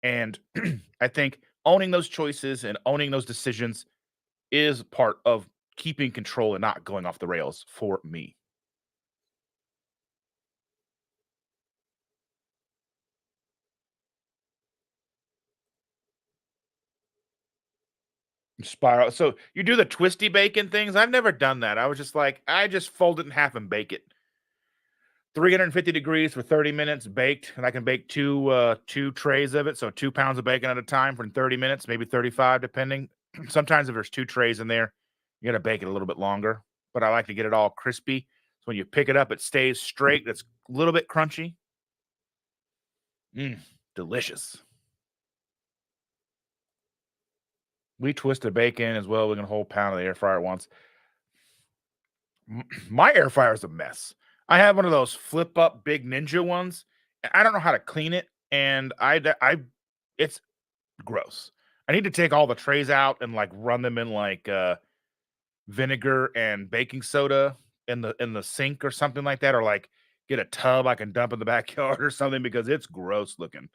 And I think owning those choices and owning those decisions is part of keeping control and not going off the rails for me. Spiral. So you do the twisty bacon things? I've never done that. I was just like, I just fold it in half and bake it. 350 degrees for 30 minutes baked, and I can bake two trays of it, so 2 pounds of bacon at a time for 30 minutes, maybe 35 depending. Sometimes if there's 2 trays in there, you gotta bake it a little bit longer, but I like to get it all crispy. So when you pick it up, it stays straight. It's a little bit crunchy. Delicious. We twisted bacon as well. We can whole pound of the air fryer at once. My air fryer is a mess. I have one of those flip up big ninja ones. I don't know how to clean it, and it's gross. I need to take all the trays out and like run them in like vinegar and baking soda in the sink or something like that, or like get a tub I can dump in the backyard or something because it's gross looking.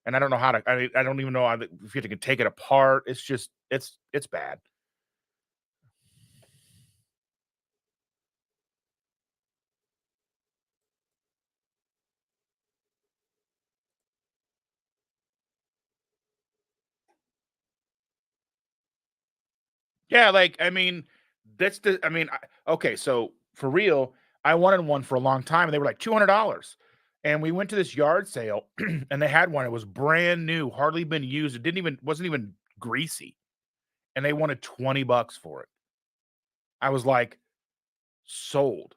And I don't know how to. I don't even know if you can take it apart. It's just it's bad. Yeah, like, I mean, that's the I mean, okay, so for real, I wanted one for a long time and they were like $200. And we went to this yard sale and they had one. It was brand new, hardly been used. It didn't even wasn't even greasy. And they wanted $20 for it. I was like, sold.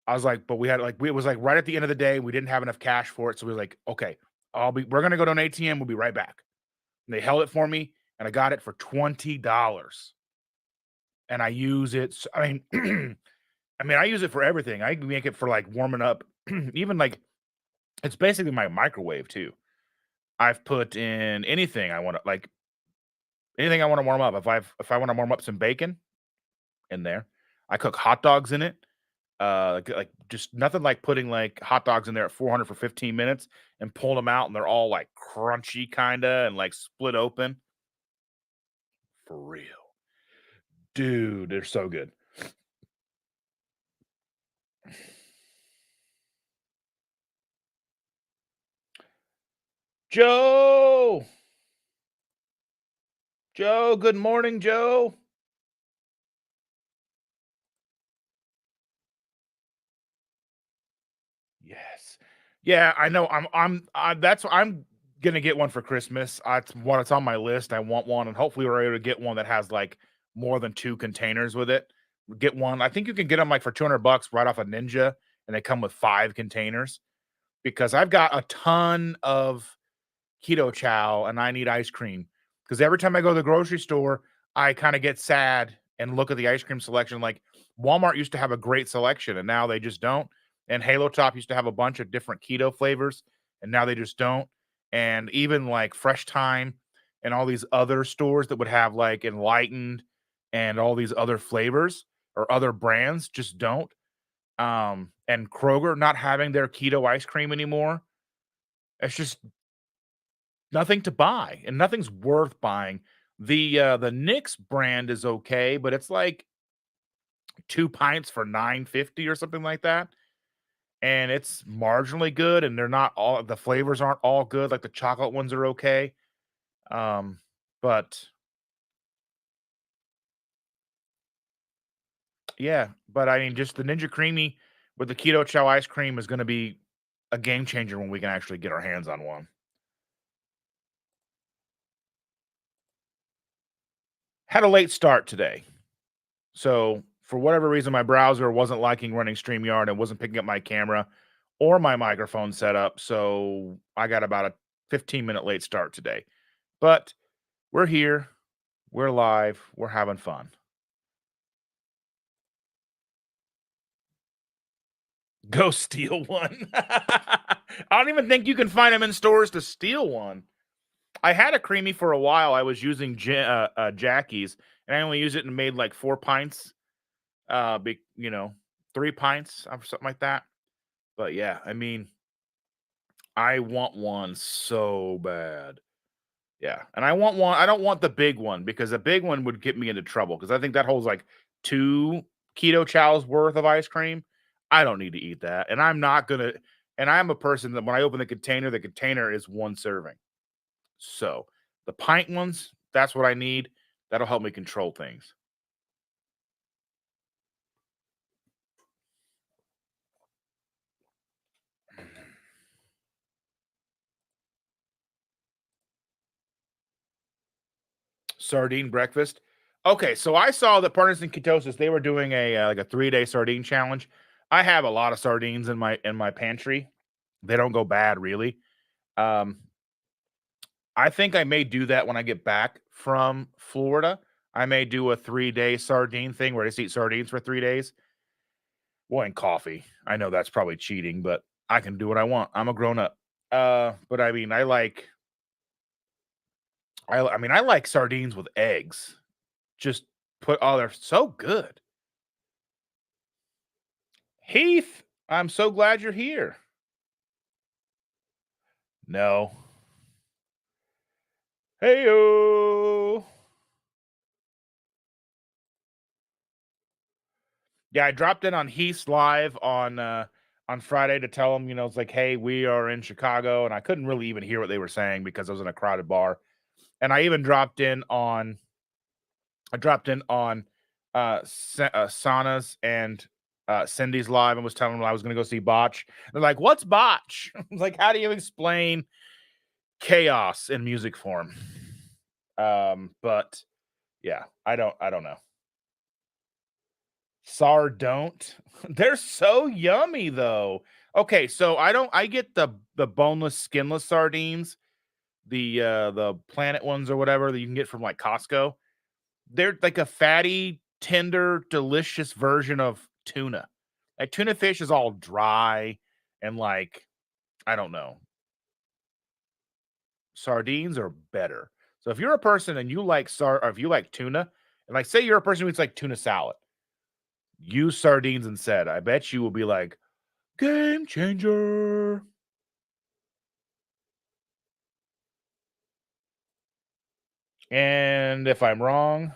I was like, but we had it was like right at the end of the day, we didn't have enough cash for it. So we were like, okay, we're gonna go to an ATM, we'll be right back. And they held it for me and I got it for $20. And I use it. I mean, I use it for everything. I make it for like warming up, even like it's basically my microwave too. I've put in anything I want to like anything I want to warm up. If I want to warm up some bacon in there, I cook hot dogs in it. Like just nothing like putting like hot dogs in there at 400 for 15 minutes and pulling them out and they're all like crunchy kinda and like split open. For real. Dude, they're so good. Joe! Joe, good morning, Joe. Yes. Yeah, I know. I'm gonna get one for Christmas. It's on my list. I want one, and hopefully we're able to get one that has like more than 2 containers with it. Get one. I think you can get them like for $200 right off of Ninja, and they come with 5 containers because I've got a ton of keto chow and I need ice cream. Because every time I go to the grocery store, I kind of get sad and look at the ice cream selection. Like Walmart used to have a great selection and now they just don't. And Halo Top used to have a bunch of different keto flavors and now they just don't. And even like Fresh Time and all these other stores that would have like Enlightened and all these other flavors or other brands just don't. And Kroger not having their keto ice cream anymore. It's just nothing to buy and nothing's worth buying. The Nix brand is okay, but it's like 2 pints for $9.50 or something like that. And it's marginally good, and they're not all the flavors aren't all good. Like the chocolate ones are okay. But yeah, but I mean, just the Ninja Creamy with the keto chow ice cream is going to be a game changer when we can actually get our hands on one. Had a late start today. So for whatever reason, my browser wasn't liking running StreamYard and wasn't picking up my camera or my microphone setup. So I got about a 15-minute late start today. But we're here. We're live. We're having fun. Go steal one. I don't even think you can find them in stores to steal one. I had a creamy for a while. I was using Jackie's, and I only used it and made like 4 pints. 3 pints or something like that. But yeah, I mean, I want one so bad. Yeah, and I want one. I don't want the big one because the big one would get me into trouble because I think that holds like 2 keto chows worth of ice cream. I don't need to eat that, and I'm not gonna. And I'm a person that when I open the container is 1 serving. So the pint ones, that's what I need. That'll help me control things. Sardine breakfast. Okay, so I saw that Partners in Ketosis, they were doing a like a 3-day sardine challenge. I have a lot of sardines in my pantry. They don't go bad really. Um, I think I may do that when I get back from Florida. I may do a 3-day sardine thing where I just eat sardines for 3 days. Well, and coffee. I know that's probably cheating, but I can do what I want. I'm a grown up. But I mean, I like sardines with eggs. Just they're so good. Heath, I'm so glad you're here. No. Heyo. Yeah, I dropped in on Heath's live on Friday to tell him, it's like, hey, we are in Chicago, and I couldn't really even hear what they were saying because I was in a crowded bar. And I even dropped in on Sana's and Cindy's live and was telling them I was going to go see Botch. They're like, "What's Botch?" I was like, "How do you explain chaos in music form?" But yeah, I don't know. Don't. They're so yummy though. Okay, so I get the boneless, skinless sardines, the Planet ones or whatever that you can get from like Costco. They're like a fatty, tender, delicious version of tuna. Like tuna fish is all dry and like I don't know. Sardines are better. So if you're a person and you like or if you like tuna, and like say you're a person who eats like tuna salad, use sardines instead. I bet you will be like game changer. And if I'm wrong,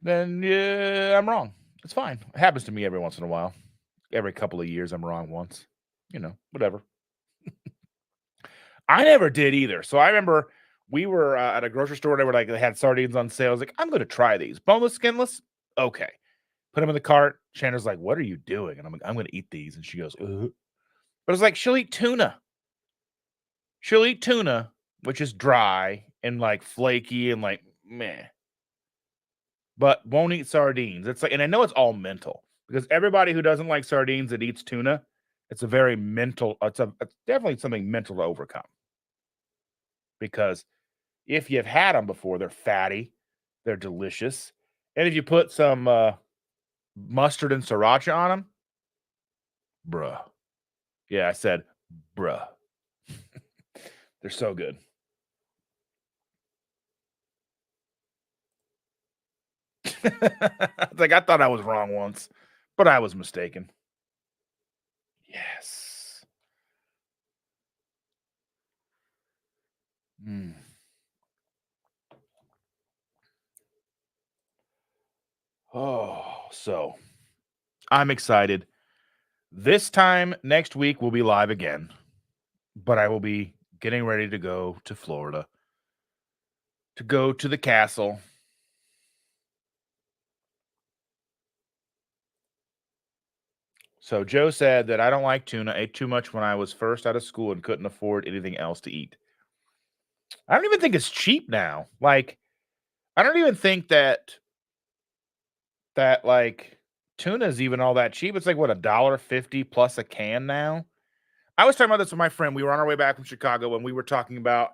then yeah, I'm wrong. It's fine. It happens to me every once in a while. Every couple of years, I'm wrong once. Whatever. I never did either. So I remember we were at a grocery store. They had sardines on sale. I was like, I'm going to try these. Boneless, skinless. Okay. Put them in the cart. Chandler's like, what are you doing? And I'm like, I'm going to eat these. And she goes, Ugh. But it's like, she'll eat tuna. She'll eat tuna, which is dry and like flaky and like meh. But won't eat sardines. It's like, and I know it's all mental because everybody who doesn't like sardines that eats tuna, it's a very mental. It's definitely something mental to overcome. Because if you've had them before, they're fatty, they're delicious, and if you put some mustard and sriracha on them, bruh. Yeah, I said, bruh. They're so good. Like, I thought I was wrong once, but I was mistaken. Yes. Mm. Oh, so I'm excited. This time next week we'll be live again, but I will be getting ready to go to Florida to go to the castle. So Joe said that I don't like tuna, ate too much when I was first out of school and couldn't afford anything else to eat. I don't even think it's cheap now. Like, I don't even think that like tuna is even all that cheap. It's like what, $1.50 plus a can now. I was talking about this with my friend. We were on our way back from Chicago and we were talking about,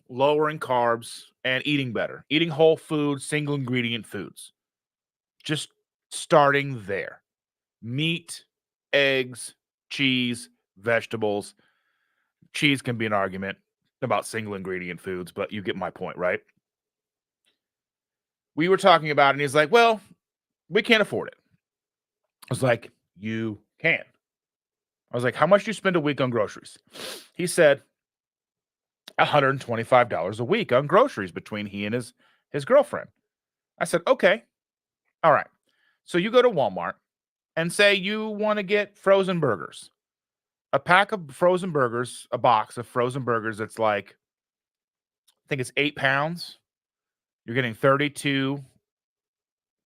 lowering carbs and eating better, eating whole food, single ingredient foods. Just starting there. Meat, eggs, cheese, vegetables. Cheese can be an argument about single ingredient foods, but you get my point, right? We were talking about it, and he's like, well, we can't afford it. I was like, you can. I was like, how much do you spend a week on groceries? He said $125 a week on groceries between he and his girlfriend. I said, okay, all right. So you go to Walmart and say you want to get frozen burgers. A pack of frozen burgers, a box of frozen burgers that's like, I think it's 8 pounds. You're getting 32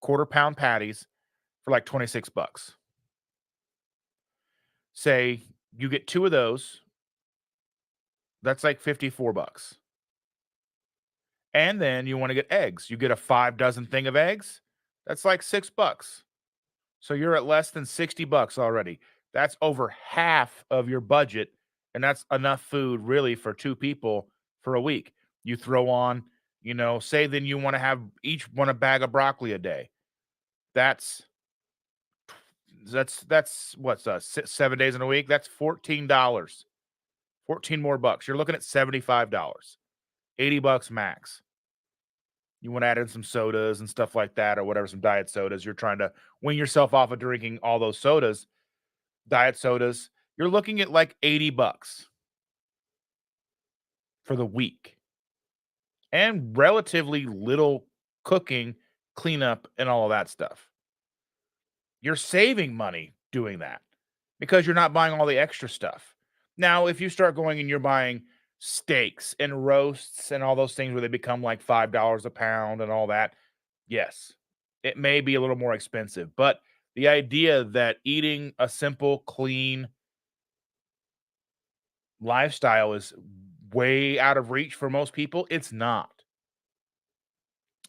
quarter-pound patties for like $26. Say you get 2 of those, that's like $54. And then you want to get eggs. You get a 5 dozen thing of eggs, that's like $6. So you're at less than $60 already. That's over half of your budget, and that's enough food really for 2 people for a week. You throw on, say then you want to have each one a bag of broccoli a day. That's what's 7 days in a week. That's $14. 14 more bucks. You're looking at $75. $80 max. You want to add in some sodas and stuff like that, or whatever, some diet sodas. You're trying to wean yourself off of drinking all those sodas, diet sodas. You're looking at like $80 for the week, and relatively little cooking, cleanup, and all of that stuff. You're saving money doing that because you're not buying all the extra stuff. Now, if you start going and you're buying steaks and roasts and all those things where they become like $5 a pound and all that, yes, it may be a little more expensive. But the idea that eating a simple, clean lifestyle is way out of reach for most people, it's not.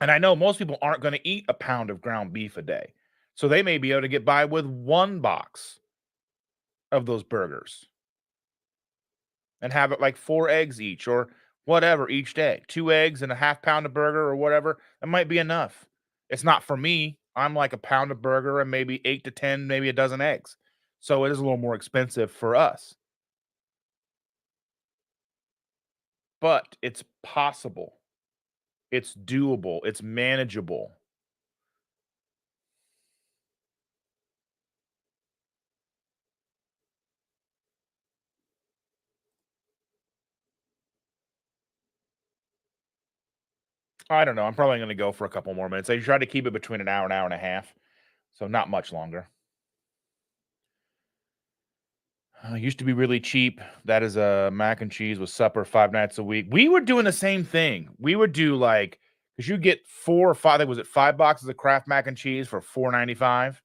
And I know most people aren't going to eat a pound of ground beef a day. So they may be able to get by with 1 box of those burgers and have it like 4 eggs each or whatever each day. 2 eggs and a half pound of burger or whatever. That might be enough. It's not for me. I'm like a pound of burger and maybe 8 to 10, maybe a dozen eggs. So it is a little more expensive for us. But it's possible. It's doable. It's manageable. I don't know. I'm probably going to go for a couple more minutes. I try to keep it between an hour and a half. So not much longer. Used to be really cheap. That is a mac and cheese with supper 5 nights a week. We were doing the same thing. We would do like, because you get 4 or 5, was it 5 boxes of Kraft mac and cheese for $4.95?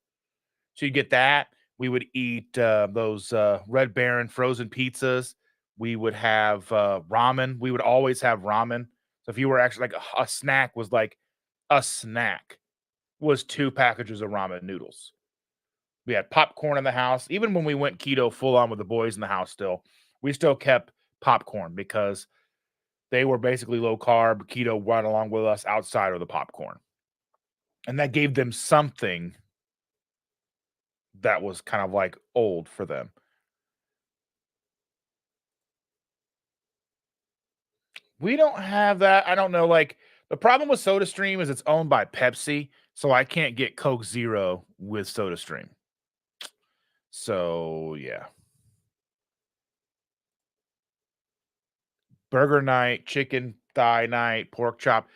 So you get that. We would eat those Red Baron frozen pizzas. We would have ramen. We would always have ramen. So if you were actually like a snack was like a snack. was 2 packages of ramen noodles. We had popcorn in the house. Even when we went keto full on with the boys in the house still, we still kept popcorn because they were basically low carb, keto right along with us outside of the popcorn. And that gave them something that was kind of like old for them. We don't have that. I don't know. Like the problem with SodaStream is it's owned by Pepsi, so I can't get Coke Zero with SodaStream. So yeah. Burger night, chicken thigh night, pork chop.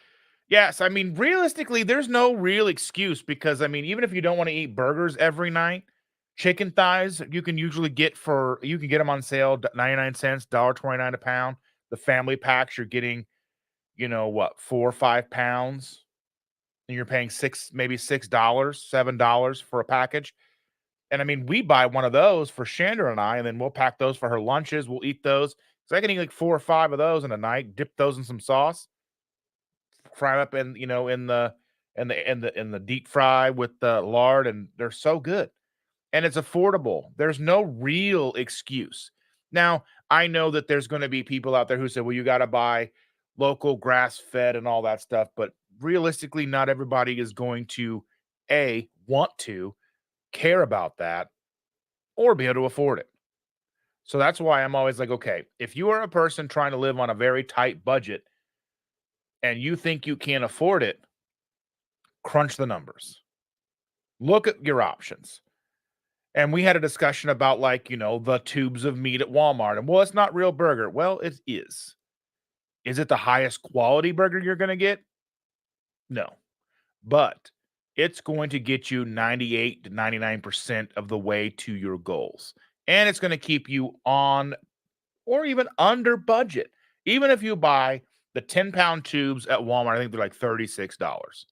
Yes, I mean, realistically, there's no real excuse because I mean, even if you don't want to eat burgers every night, chicken thighs you can get them on sale 99 cents, $1.29 a pound. The family packs you're getting, what, 4 or 5 pounds and you're paying maybe $6, $7 for a package. And I mean, we buy one of those for Chandra and I, and then we'll pack those for her lunches. We'll eat those. So I can eat like 4 or 5 of those in a night, dip those in some sauce, fry 'em up in the deep fry with the lard, and they're so good. And it's affordable. There's no real excuse. Now, I know that there's going to be people out there who say, well, you got to buy local grass fed and all that stuff. But realistically, not everybody is going to want to care about that or be able to afford it. So that's why I'm always like, okay, if you are a person trying to live on a very tight budget and you think you can't afford it, crunch the numbers. Look at your options. And we had a discussion about the tubes of meat at Walmart. And well, it's not real burger. Well, it is. Is it the highest quality burger you're going to get? No. But it's going to get you 98 to 99% of the way to your goals. And it's going to keep you on or even under budget. Even if you buy the 10-pound tubes at Walmart, I think they're like $36.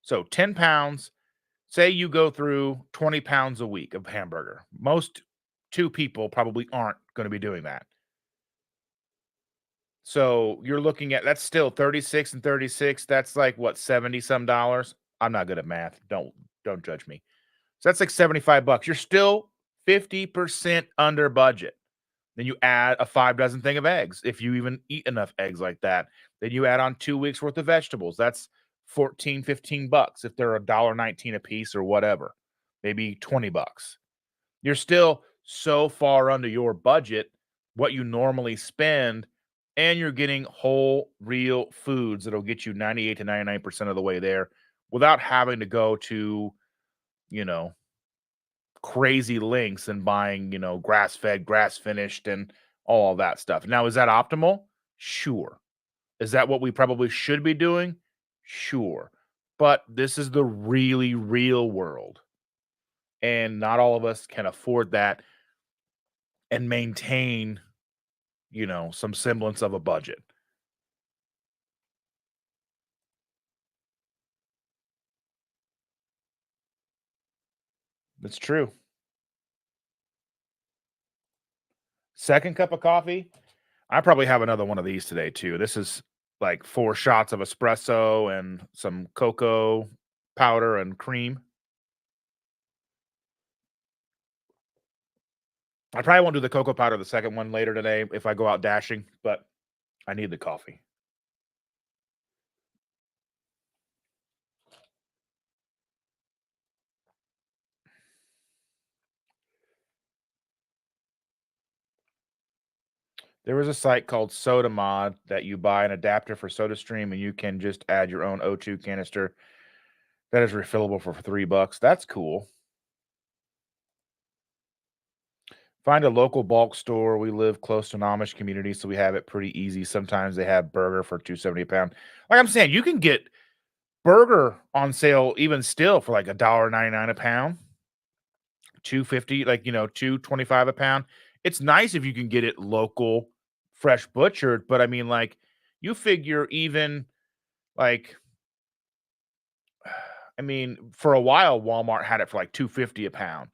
So 10 pounds, say you go through 20 pounds a week of hamburger. Most 2 people probably aren't going to be doing that. So you're looking at that's still 36 and 36. That's like what, 70 some dollars? I'm not good at math. Don't judge me. So that's like $75. You're still 50% under budget. Then you add a 5 dozen thing of eggs. If you even eat enough eggs like that, then you add on 2 weeks worth of vegetables. That's 14, $15 if they're $1.19 a piece or whatever, maybe $20. You're still so far under your budget, what you normally spend, and you're getting whole, real foods that'll get you 98 to 99% of the way there without having to go to, you know, crazy lengths and buying, grass fed, grass finished, and all that stuff. Now, is that optimal? Sure. Is that what we probably should be doing? Sure. But this is the really real world. And not all of us can afford that and maintain, some semblance of a budget. That's true. Second cup of coffee, I probably have another one of these today too. This is like 4 shots of espresso and some cocoa powder and cream. I probably won't do the cocoa powder, the second one later today if I go out dashing, but I need the coffee. There is a site called SodaMod that you buy an adapter for SodaStream and you can just add your own O2 canister that is refillable for $3. That's cool. Find a local bulk store. We live close to an Amish community, so we have it pretty easy. Sometimes they have burger for $2.70 a pound. Like I'm saying, you can get burger on sale even still for like $1.99 a pound, 2.50, like 2.25 a pound. It's nice if you can get it local, fresh butchered, but I mean, like, you figure even like I mean, for a while Walmart had it for like 2.50 a pound,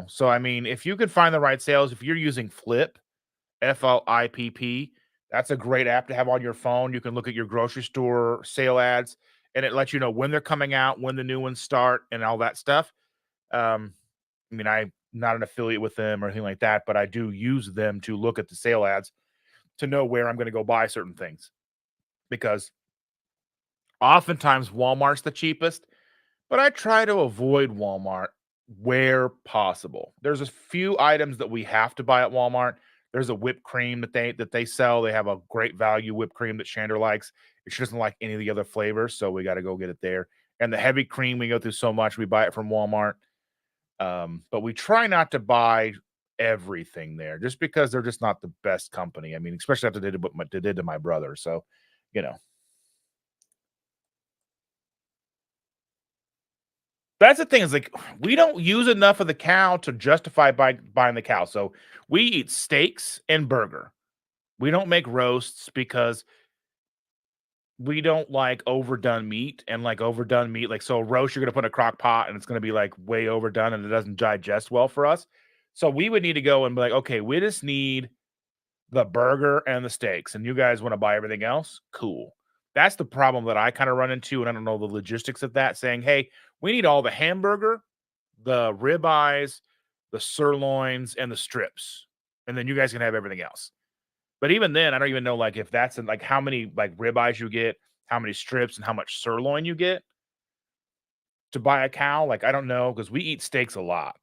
So I mean, if you could find the right sales, if you're using Flip, FLIPP, that's a great app to have on your phone. You can look at your grocery store sale ads and it lets you know when they're coming out, when the new ones start, and all that stuff. I mean, I'm not an affiliate with them or anything like that, but I do use them to look at the sale ads to know where I'm going to go buy certain things because oftentimes Walmart's the cheapest, but I try to avoid Walmart where possible. There's a few items that we have to buy at Walmart. There's a whipped cream that they sell. They have a great value whipped cream that Chandler likes. She doesn't like any of the other flavors, so we got to go get it there. And the heavy cream we go through so much, we buy it from Walmart. But we try not to buy everything there just because they're just not the best company. I mean, especially after they did to my brother. So, you know, that's the thing is like we don't use enough of the cow to justify buying the cow. So we eat steaks and burger. We don't make roasts because we don't like overdone meat and like overdone meat. Like, so a roast, you're going to put in a crock pot and it's going to be like way overdone and it doesn't digest well for us. So we would need to go and be like, okay, we just need the burger and the steaks, and you guys want to buy everything else? Cool. That's the problem that I kind of run into, and I don't know the logistics of that. Saying, hey, we need all the hamburger, the ribeyes, the sirloins, and the strips, and then you guys can have everything else. But even then, I don't even know like if that's in, like how many like ribeyes you get, how many strips, and how much sirloin you get to buy a cow. Like I don't know because we eat steaks a lot.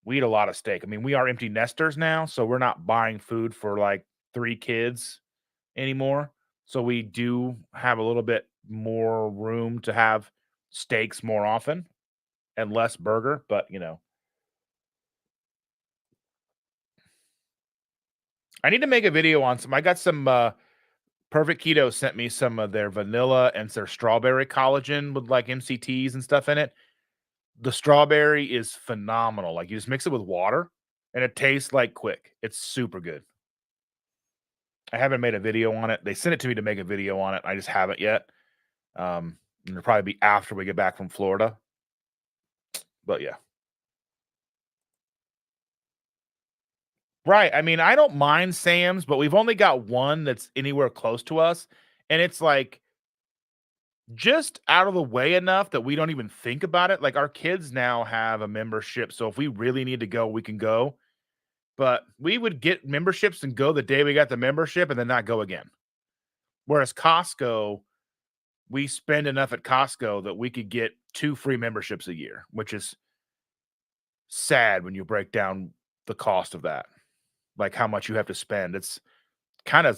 We eat a lot of steak. I mean, we are empty nesters now, so we're not buying food for like 3 kids anymore. So we do have a little bit more room to have steaks more often and less burger, but I need to make a video on some. I got some Perfect Keto sent me some of their vanilla and their strawberry collagen with like MCTs and stuff in it. The strawberry is phenomenal. Like you just mix it with water and it tastes like quick. It's super good. I haven't made a video on it. They sent it to me to make a video on it. I just haven't yet. It'll probably be after we get back from Florida. But yeah. Right. I mean, I don't mind Sam's, but we've only got one that's anywhere close to us. And it's like just out of the way enough that we don't even think about it. Like our kids now have a membership. So if we really need to go, we can go. But we would get memberships and go the day we got the membership and then not go again. Whereas Costco, we spend enough at Costco that we could get 2 free memberships a year, which is sad when you break down the cost of that. Like how much you have to spend. It's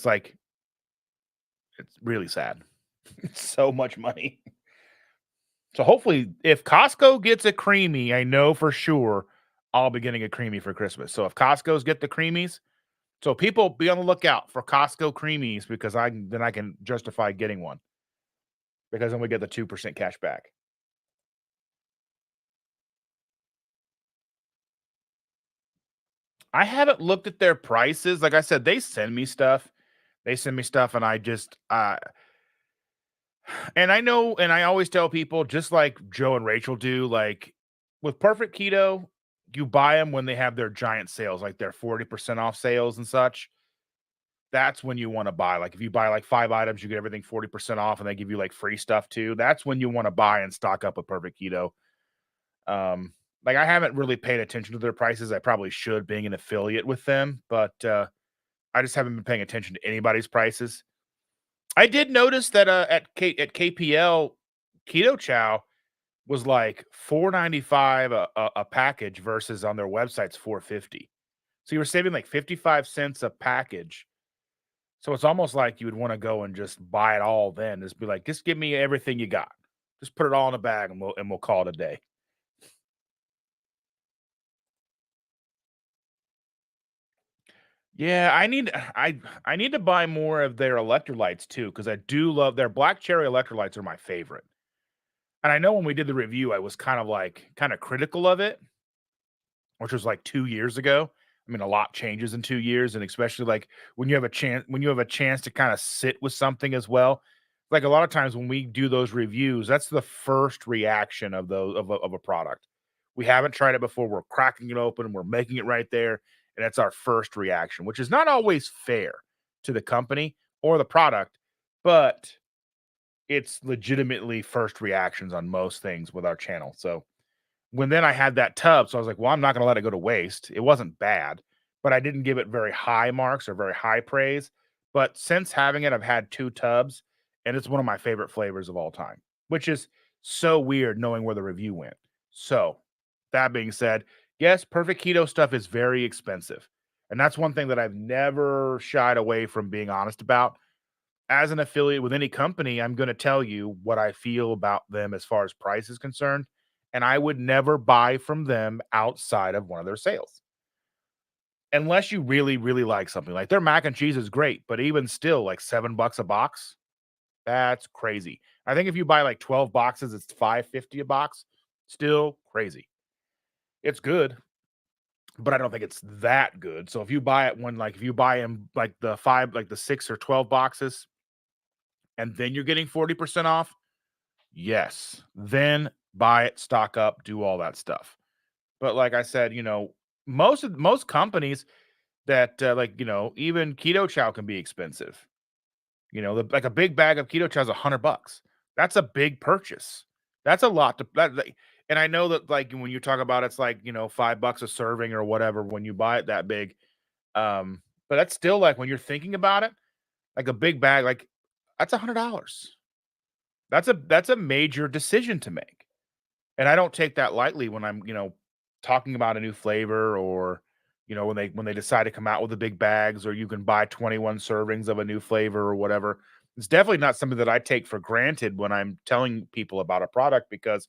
like it's really sad. It's so much money. So hopefully if Costco gets a creamy, I know for sure I'll be getting a creamy for Christmas. So if Costco's get the creamies, so people be on the lookout for Costco creamies because I can justify getting one because then we get the 2% cash back. I haven't looked at their prices. Like I said, they send me stuff. They send me stuff and I just and I know and I always tell people just like Joe and Rachel do, like with Perfect Keto, you buy them when they have their giant sales, like their 40% off sales and such. That's when you want to buy. Like if you buy like 5 items, you get everything 40% off and they give you like free stuff too. That's when you want to buy and stock up with Perfect Keto. Like I haven't really paid attention to their prices. I probably should being an affiliate with them, but I just haven't been paying attention to anybody's prices. I did notice that at KPL Keto Chow was like $4.95 a package versus on their website's $4.50. So you were saving like 55 cents a package. So it's almost like you would want to go and just buy it all then. Just be like, just give me everything you got. Just put it all in a bag and we'll call it a day. Yeah, I need to buy more of their electrolytes too, because I do love their black cherry electrolytes are my favorite. And I know when we did the review, I was kind of critical of it, which was like 2 years ago. I mean, a lot changes in 2 years, and especially like when you have a chance to kind of sit with something as well. Like a lot of times when we do those reviews, that's the first reaction of those of a product. We haven't tried it before. We're cracking it open, we're making it right there, and that's our first reaction, which is not always fair to the company or the product, but it's legitimately first reactions on most things with our channel. So when then I had that tub, so I was like, well, I'm not going to let it go to waste. It wasn't bad, but I didn't give it very high marks or very high praise. But since having it, I've had 2 tubs, and it's one of my favorite flavors of all time, which is so weird knowing where the review went. So that being said, yes, perfect keto stuff is very expensive. And that's one thing that I've never shied away from being honest about. As an affiliate with any company, I'm going to tell you what I feel about them as far as price is concerned. And I would never buy from them outside of one of their sales. Unless you really, really like something. Like their mac and cheese is great, but even still, like $7 a box, that's crazy. I think if you buy like 12 boxes, it's $5.50 a box. Still crazy. It's good, but I don't think it's that good. So if you buy it if you buy them like the 6 or 12 boxes, and then you're getting 40% off, yes, then buy it, stock up, do all that stuff. But like I said, most companies that even Keto Chow can be expensive. Like a big bag of Keto Chow is $100. That's a big purchase. That's a lot and I know that like when you talk about it's like, $5 a serving or whatever when you buy it that big. But that's still like when you're thinking about it, like a big bag, like that's $100. That's a major decision to make. And I don't take that lightly when I'm, talking about a new flavor or, when they decide to come out with the big bags or you can buy 21 servings of a new flavor or whatever. It's definitely not something that I take for granted when I'm telling people about a product because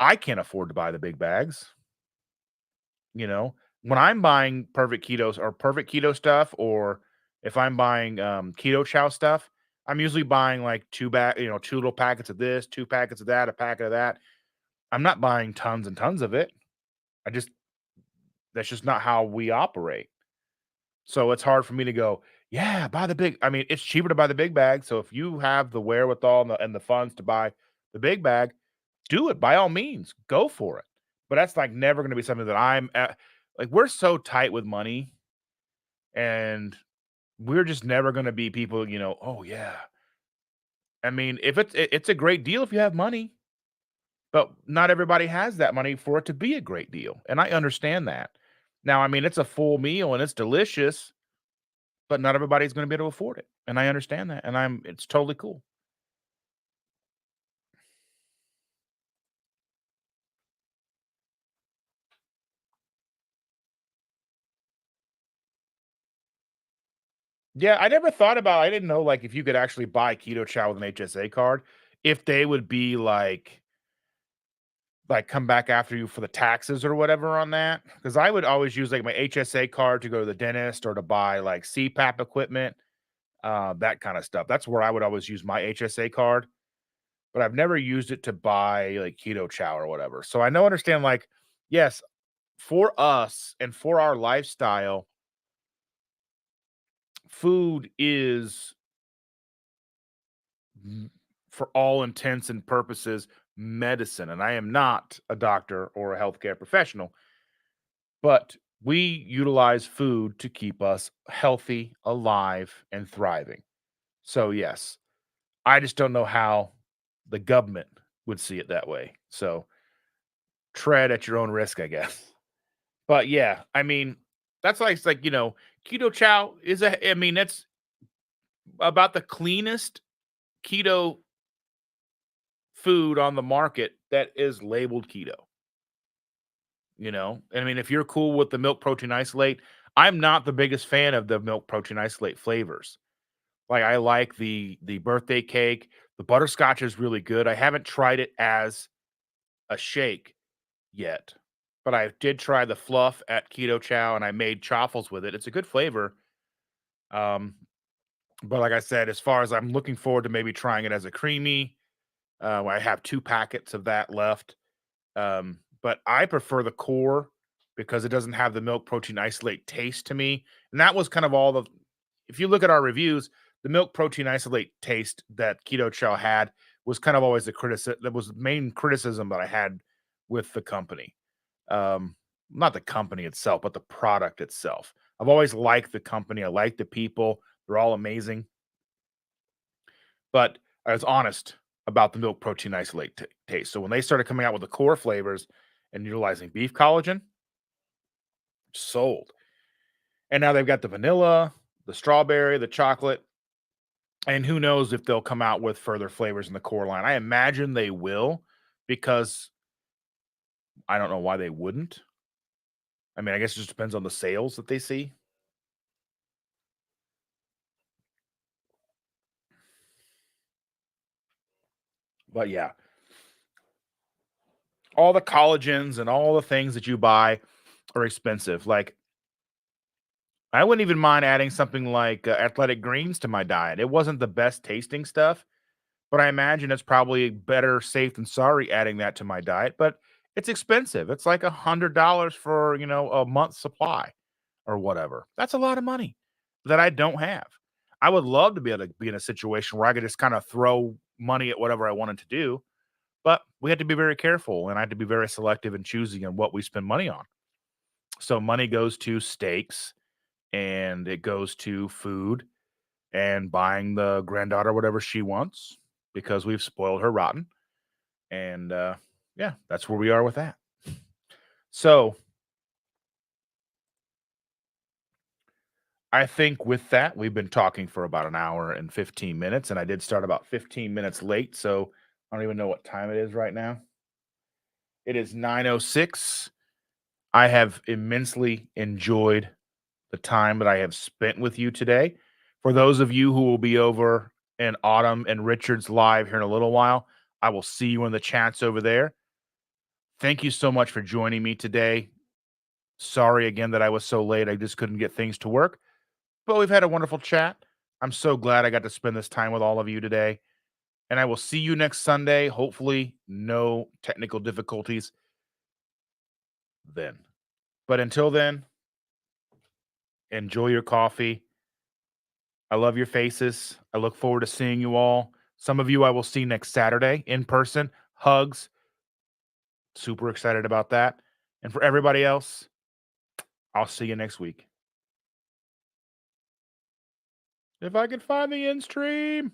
I can't afford to buy the big bags. When I'm buying perfect ketos or perfect keto stuff, or if I'm buying keto chow stuff, I'm usually buying like 2 little packets of this, 2 packets of that, a packet of that. I'm not buying tons and tons of it. I just That's just not how we operate. So it's hard for me to go, yeah, buy the big. I mean, it's cheaper to buy the big bag. So if you have the wherewithal and the funds to buy the big bag, do it by all means. Go for it. But that's like never going to be something that I'm at. Like we're so tight with money, and we're just never going to be people. Oh yeah. I mean, if it's a great deal if you have money, but not everybody has that money for it to be a great deal, and I understand that. Now, I mean, it's a full meal and it's delicious, but not everybody's gonna be able to afford it, and I understand that, and it's totally cool. Yeah, I never thought about I didn't know, like, if you could actually buy Keto Chow with an HSA card, if they would be come back after you for the taxes or whatever on that. Because I would always use, like, my HSA card to go to the dentist or to buy, like, CPAP equipment, that kinda stuff. That's where I would always use my HSA card, but I've never used it to buy, like, Keto Chow or whatever. So I know understand, like, yes, for us and for our lifestyle, food is for all intents and purposes medicine, and I am not a doctor or a healthcare professional, but we utilize food to keep us healthy, alive, and thriving. So yes, I just don't know how the government would see it that way. So tread at your own risk, I guess. But yeah, I mean, that's like it's like, keto chow is I mean, that's about the cleanest keto food on the market that is labeled keto. I mean, if you're cool with the milk protein isolate, I'm not the biggest fan of the milk protein isolate flavors. Like I like the birthday cake, the butterscotch is really good. I haven't tried it as a shake yet, but I did try the fluff at Keto Chow and I made chaffles with it. It's a good flavor. Um, but like I said, as far as I'm looking forward to maybe trying it as a creamy, I have 2 packets of that left. But I prefer the core because it doesn't have the milk protein isolate taste to me. And that was kind of if you look at our reviews, the milk protein isolate taste that Keto Chow had was kind of always that was the main criticism that I had with the company. Not the company itself, but the product itself. I've always liked the company. I like the people. They're all amazing. But I was honest about the milk protein isolate taste. So when they started coming out with the core flavors and utilizing beef collagen, sold. And now they've got the vanilla, the strawberry, the chocolate, and who knows if they'll come out with further flavors in the core line. I imagine they will, because I don't know why they wouldn't. I mean, I guess it just depends on the sales that they see. But yeah, all the collagens and all the things that you buy are expensive. Like, I wouldn't even mind adding something like athletic greens to my diet. It wasn't the best tasting stuff, but I imagine it's probably better safe than sorry adding that to my diet. But it's expensive. It's like $100 for, a month's supply or whatever. That's a lot of money that I don't have. I would love to be able to be in a situation where I could just kind of throw money at whatever I wanted to do, but we had to be very careful, and I had to be very selective and choosy on what we spend money on. So money goes to steaks, and it goes to food and buying the granddaughter whatever she wants, because we've spoiled her rotten. And yeah, that's where we are with that. So I think with that, we've been talking for about an hour and 15 minutes, and I did start about 15 minutes late. So I don't even know what time it is right now. It is 9:06. I have immensely enjoyed the time that I have spent with you today. For those of you who will be over in Autumn and Richard's live here in a little while, I will see you in the chats over there. Thank you so much for joining me today. Sorry again that I was so late. I just couldn't get things to work, but we've had a wonderful chat. I'm so glad I got to spend this time with all of you today. And I will see you next Sunday. Hopefully, no technical difficulties then. But until then, enjoy your coffee. I love your faces. I look forward to seeing you all. Some of you I will see next Saturday in person. Hugs. Super excited about that. And for everybody else, I'll see you next week. If I can find the end stream.